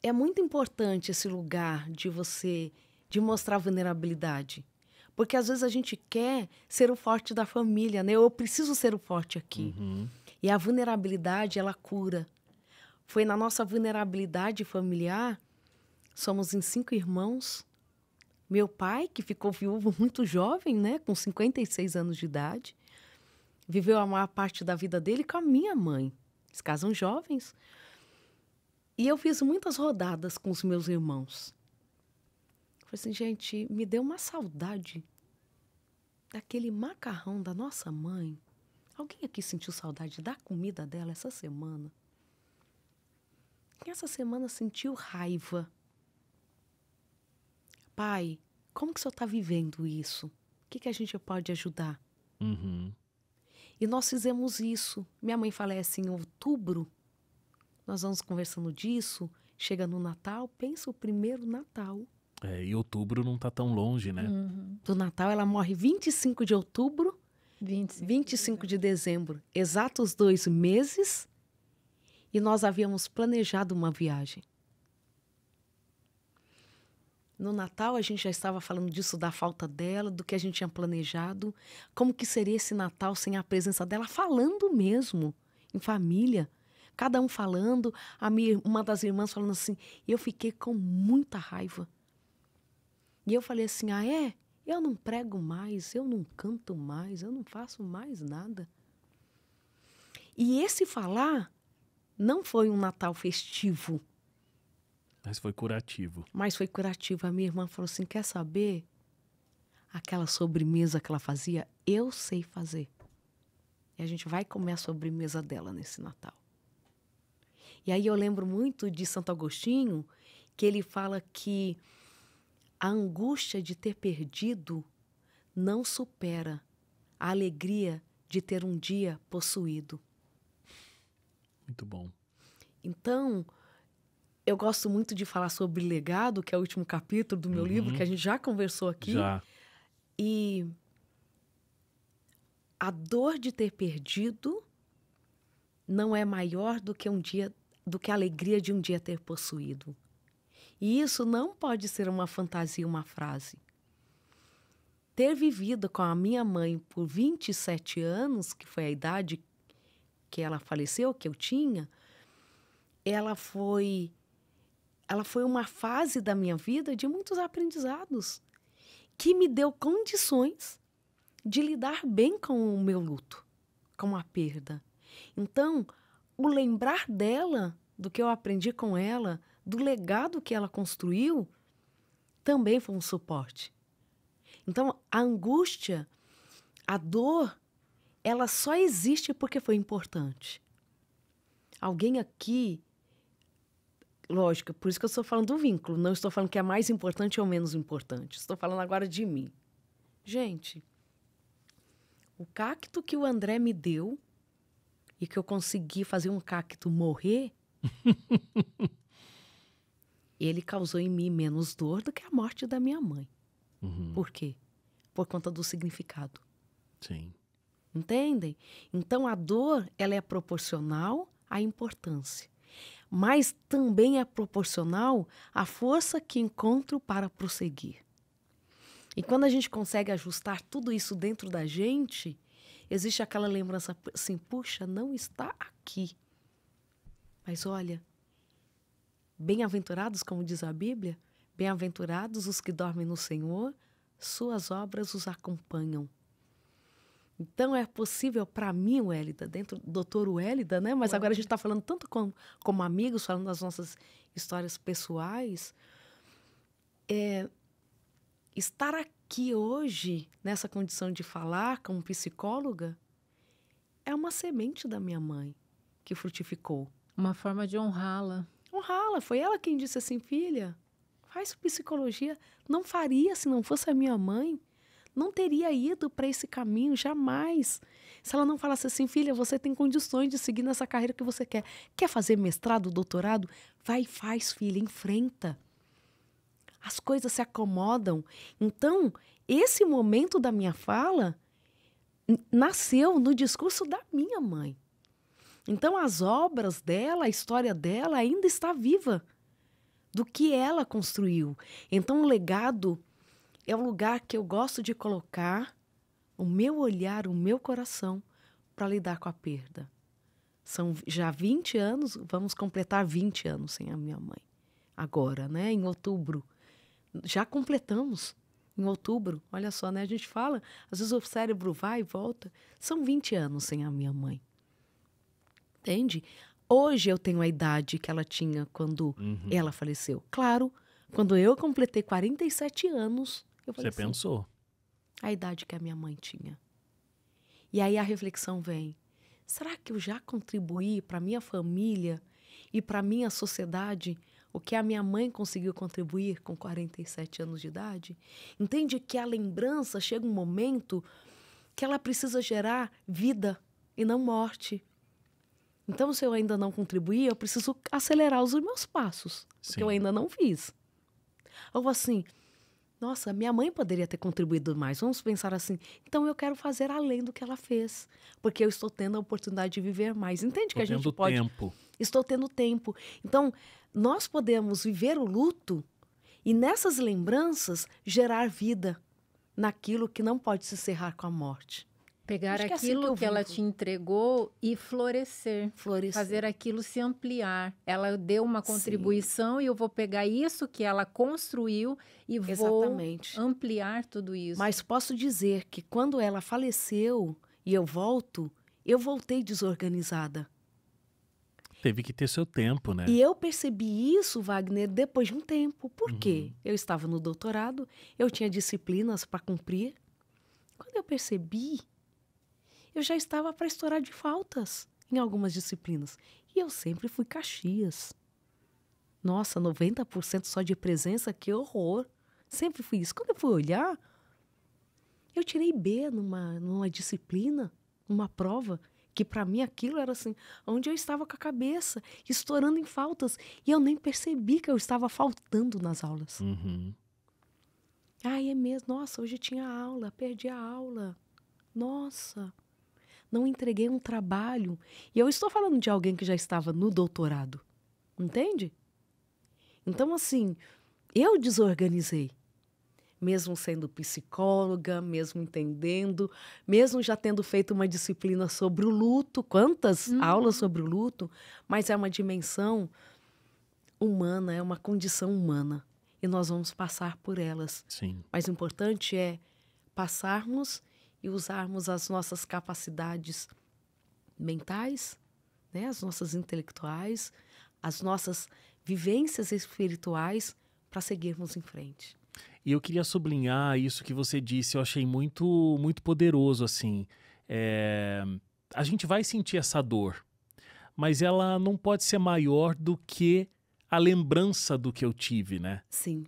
Speaker 2: é muito importante esse lugar de mostrar vulnerabilidade. Porque às vezes a gente quer ser o forte da família, né? Eu preciso ser o forte aqui. E a vulnerabilidade, ela cura. Foi na nossa vulnerabilidade familiar, somos em 5 irmãos. Meu pai, que ficou viúvo muito jovem, né? Com 56 anos de idade. Viveu a maior parte da vida dele com a minha mãe. Eles casam jovens. E eu fiz muitas rodadas com os meus irmãos. Falei assim, gente, me deu uma saudade daquele macarrão da nossa mãe. Alguém aqui sentiu saudade da comida dela essa semana? Quem essa semana sentiu raiva? Pai, como que o senhor está vivendo isso? O que a gente pode ajudar? E nós fizemos isso. Minha mãe falece em outubro. Nós vamos conversando disso. Chega no Natal, pensa o primeiro Natal.
Speaker 1: E outubro não está tão longe, né?
Speaker 2: Do Natal, ela morre 25 de outubro, 25 de dezembro. Exatos 2 meses. E nós havíamos planejado uma viagem. No Natal, a gente já estava falando disso, da falta dela, do que a gente tinha planejado. Como que seria esse Natal sem a presença dela? Falando mesmo, em família. Cada um falando. Uma das irmãs falando assim, eu fiquei com muita raiva. E eu falei assim, ah, é? Eu não prego mais, eu não canto mais, eu não faço mais nada. E esse falar não foi um Natal festivo.
Speaker 1: Mas foi curativo.
Speaker 2: Mas foi curativo. A minha irmã falou assim, quer saber? Aquela sobremesa que ela fazia, eu sei fazer. E a gente vai comer a sobremesa dela nesse Natal. E aí eu lembro muito de Santo Agostinho, que ele fala que a angústia de ter perdido não supera a alegria de ter um dia possuído.
Speaker 1: Muito bom.
Speaker 2: Então, eu gosto muito de falar sobre legado, que é o último capítulo do meu livro, que a gente já conversou aqui.
Speaker 1: Já.
Speaker 2: E a dor de ter perdido não é maior do que a alegria de um dia ter possuído. E isso não pode ser uma fantasia, uma frase. Ter vivido com a minha mãe por 27 anos, que foi a idade que ela faleceu, que eu tinha, ela foi uma fase da minha vida de muitos aprendizados que me deu condições de lidar bem com o meu luto, com a perda. Então, o lembrar dela, do que eu aprendi com ela, do legado que ela construiu, também foi um suporte. Então, a angústia, a dor, ela só existe porque foi importante. Alguém aqui, lógico, por isso que eu estou falando do vínculo, não estou falando que é mais importante ou menos importante, estou falando agora de mim. Gente, o cacto que o André me deu e que eu consegui fazer um cacto morrer, ele causou em mim menos dor do que a morte da minha mãe. Por quê? Por conta do significado.
Speaker 1: Sim.
Speaker 2: Entendem? Então, a dor, ela é proporcional à importância. Mas também é proporcional à força que encontro para prosseguir. E quando a gente consegue ajustar tudo isso dentro da gente, existe aquela lembrança assim, puxa, não está aqui. Mas olha, bem-aventurados, como diz a Bíblia, bem-aventurados os que dormem no Senhor, suas obras os acompanham. Então, é possível para mim, Wélida, dentro do doutor Wélida, né? Mas agora a gente está falando tanto como amigos, falando das nossas histórias pessoais. Estar aqui hoje, nessa condição de falar como psicóloga, é uma semente da minha mãe que frutificou.
Speaker 3: Uma forma de honrá-la.
Speaker 2: Honrá-la. Foi ela quem disse assim, filha, faz psicologia. Não faria se não fosse a minha mãe. Não teria ido para esse caminho, jamais. Se ela não falasse assim, filha, você tem condições de seguir nessa carreira que você quer. Quer fazer mestrado, doutorado? Vai e faz, filha, enfrenta. As coisas se acomodam. Então, esse momento da minha fala nasceu no discurso da minha mãe. Então, as obras dela, a história dela ainda está viva do que ela construiu. Então, o legado é o lugar que eu gosto de colocar o meu olhar, o meu coração para lidar com a perda. São já 20 anos, vamos completar 20 anos sem a minha mãe. Agora, né? Em outubro. Já completamos em outubro. Olha só, né? A gente fala, às vezes o cérebro vai e volta. São 20 anos sem a minha mãe. Entende? Hoje eu tenho a idade que ela tinha quando ela faleceu. Claro, quando eu completei 47 anos, eu falei
Speaker 1: Você
Speaker 2: assim,
Speaker 1: pensou?
Speaker 2: a idade que a minha mãe tinha. E aí a reflexão vem, será que eu já contribuí para a minha família e para a minha sociedade o que a minha mãe conseguiu contribuir com 47 anos de idade? Entende que a lembrança chega um momento que ela precisa gerar vida e não morte. Então, se eu ainda não contribuir, eu preciso acelerar os meus passos, porque eu ainda não fiz. Ou assim, nossa, minha mãe poderia ter contribuído mais. Vamos pensar assim, então eu quero fazer além do que ela fez, porque eu estou tendo a oportunidade de viver mais. Entende que a gente pode...
Speaker 1: tempo.
Speaker 2: Estou tendo tempo. Então, nós podemos viver o luto e nessas lembranças gerar vida naquilo que não pode se encerrar com a morte.
Speaker 3: Pegar
Speaker 2: Acho que é assim
Speaker 3: aquilo
Speaker 2: que eu
Speaker 3: que ela
Speaker 2: vivo.
Speaker 3: te entregou e florescer.
Speaker 2: Florescer.
Speaker 3: Fazer aquilo se ampliar. Ela deu uma contribuição e eu vou pegar isso que ela construiu e
Speaker 2: Exatamente.
Speaker 3: vou ampliar tudo isso.
Speaker 2: Mas posso dizer que quando ela faleceu e eu voltei desorganizada.
Speaker 1: Teve que ter seu tempo, né?
Speaker 2: E eu percebi isso, Wagner, depois de um tempo. Por quê? Eu estava no doutorado, eu tinha disciplinas para cumprir. Quando eu percebi, eu já estava para estourar de faltas em algumas disciplinas. E eu sempre fui Caxias. Nossa, 90% só de presença, que horror. Sempre fui isso. Quando eu fui olhar, eu tirei B numa disciplina, numa prova, que para mim aquilo era assim, onde eu estava com a cabeça, estourando em faltas. E eu nem percebi que eu estava faltando nas aulas. Ai, é mesmo. Nossa, hoje tinha aula, perdi a aula. Nossa, não entreguei um trabalho. E eu estou falando de alguém que já estava no doutorado. Entende? Então, assim, eu desorganizei. Mesmo sendo psicóloga, mesmo entendendo, mesmo já tendo feito uma disciplina sobre o luto, quantas aulas sobre o luto, mas é uma dimensão humana, é uma condição humana. E nós vamos passar por elas.
Speaker 1: Sim.
Speaker 2: Mas o importante é passarmos e usarmos as nossas capacidades mentais, né, as nossas intelectuais, as nossas vivências espirituais para seguirmos em frente.
Speaker 1: E eu queria sublinhar isso que você disse, eu achei muito, muito poderoso, assim. A gente vai sentir essa dor, mas ela não pode ser maior do que a lembrança do que eu tive, né?
Speaker 2: Sim.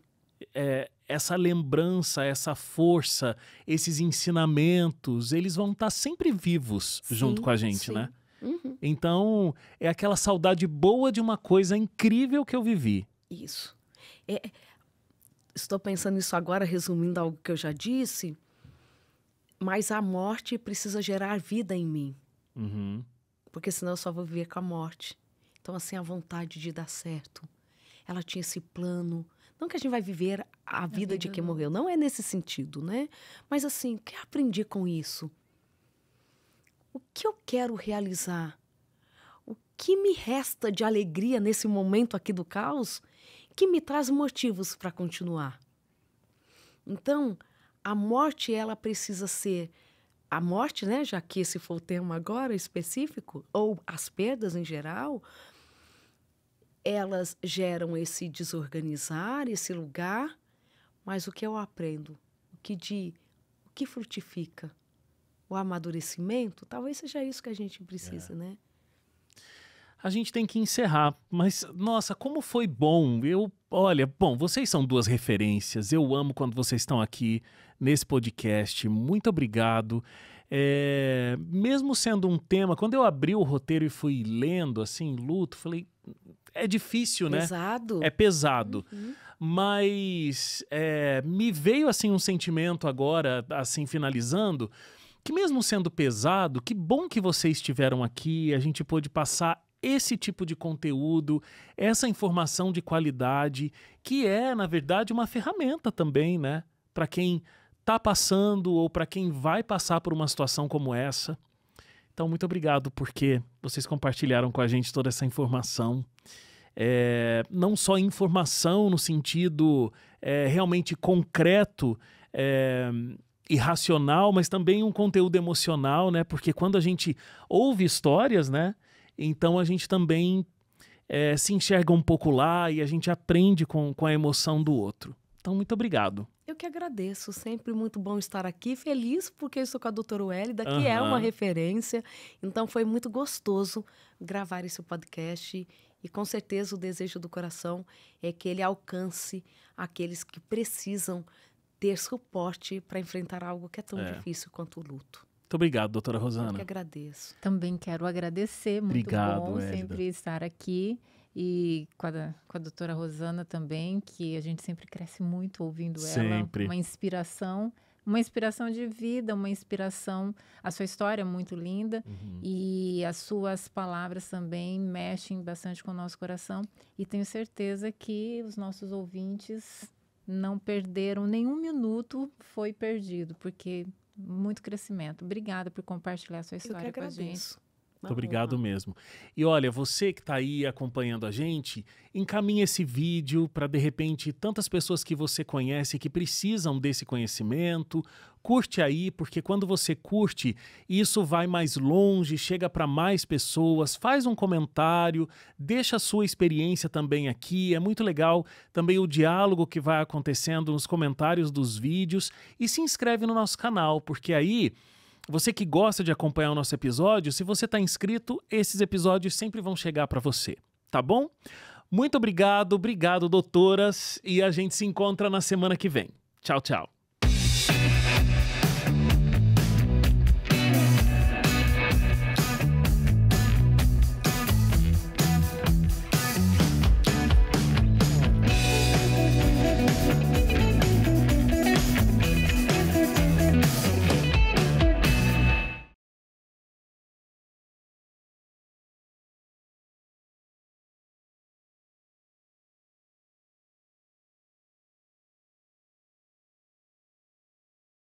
Speaker 1: Essa lembrança, essa força, esses ensinamentos, eles vão estar sempre vivos junto com a gente,
Speaker 2: sim.
Speaker 1: né?
Speaker 2: Uhum.
Speaker 1: Então, é aquela saudade boa de uma coisa incrível que eu vivi.
Speaker 2: Isso. Estou pensando nisso agora, resumindo algo que eu já disse, mas a morte precisa gerar vida em mim, porque senão eu só vou viver com a morte. Então, assim, a vontade de dar certo. Ela tinha esse plano. Não que a gente vai viver a vida de quem morreu, não é nesse sentido, né? Mas, assim, o que eu aprendi com isso? O que eu quero realizar? O que me resta de alegria nesse momento aqui do caos que me traz motivos para continuar? Então, a morte, ela precisa ser... A morte, né, já que esse foi o tema agora específico, ou as perdas em geral, elas geram esse desorganizar, esse lugar, mas o que eu aprendo? O que frutifica? O amadurecimento? Talvez seja isso que a gente precisa, né?
Speaker 1: A gente tem que encerrar, mas, nossa, como foi bom. Olha, bom, vocês são duas referências. Eu amo quando vocês estão aqui nesse podcast. Muito obrigado. Mesmo sendo um tema, quando eu abri o roteiro e fui lendo, assim, luto, falei, é difícil, né?
Speaker 2: Pesado.
Speaker 1: É pesado. Mas me veio, assim, um sentimento agora, assim, finalizando, que mesmo sendo pesado, que bom que vocês estiveram aqui, a gente pôde passar esse tipo de conteúdo, essa informação de qualidade, que é, na verdade, uma ferramenta também, né? Para quem está passando ou para quem vai passar por uma situação como essa. Então, muito obrigado porque vocês compartilharam com a gente toda essa informação. Não só informação no sentido realmente concreto e racional, mas também um conteúdo emocional, né? Porque quando a gente ouve histórias, né? Então a gente também se enxerga um pouco lá e a gente aprende com a emoção do outro. Então, muito obrigado.
Speaker 2: Eu que agradeço, sempre muito bom estar aqui, feliz porque eu estou com a doutora Wélida, que é uma referência, então foi muito gostoso gravar esse podcast e com certeza o desejo do coração é que ele alcance aqueles que precisam ter suporte para enfrentar algo que é tão difícil quanto o luto.
Speaker 1: Muito obrigado, doutora Rosana.
Speaker 2: Eu que agradeço.
Speaker 3: Também quero agradecer, muito
Speaker 1: Obrigado,
Speaker 3: bom
Speaker 1: Hélida.
Speaker 3: sempre estar aqui. E com a doutora Rosana também, que a gente sempre cresce muito ouvindo
Speaker 1: Sempre.
Speaker 3: ela. Uma inspiração de vida, uma inspiração... A sua história é muito linda e as suas palavras também mexem bastante com o nosso coração. E tenho certeza que os nossos ouvintes não perderam nenhum minuto, foi perdido, porque muito crescimento. Obrigada por compartilhar a sua história com a gente.
Speaker 1: Muito obrigado mesmo. E olha, você que está aí acompanhando a gente, encaminhe esse vídeo para, de repente, tantas pessoas que você conhece que precisam desse conhecimento. Curte aí, porque quando você curte, isso vai mais longe, chega para mais pessoas. Faz um comentário, deixa a sua experiência também aqui. É muito legal também o diálogo que vai acontecendo nos comentários dos vídeos. E se inscreve no nosso canal, porque aí... Você que gosta de acompanhar o nosso episódio, se você está inscrito, esses episódios sempre vão chegar para você, tá bom? Muito obrigado, doutoras, e a gente se encontra na semana que vem. Tchau, tchau.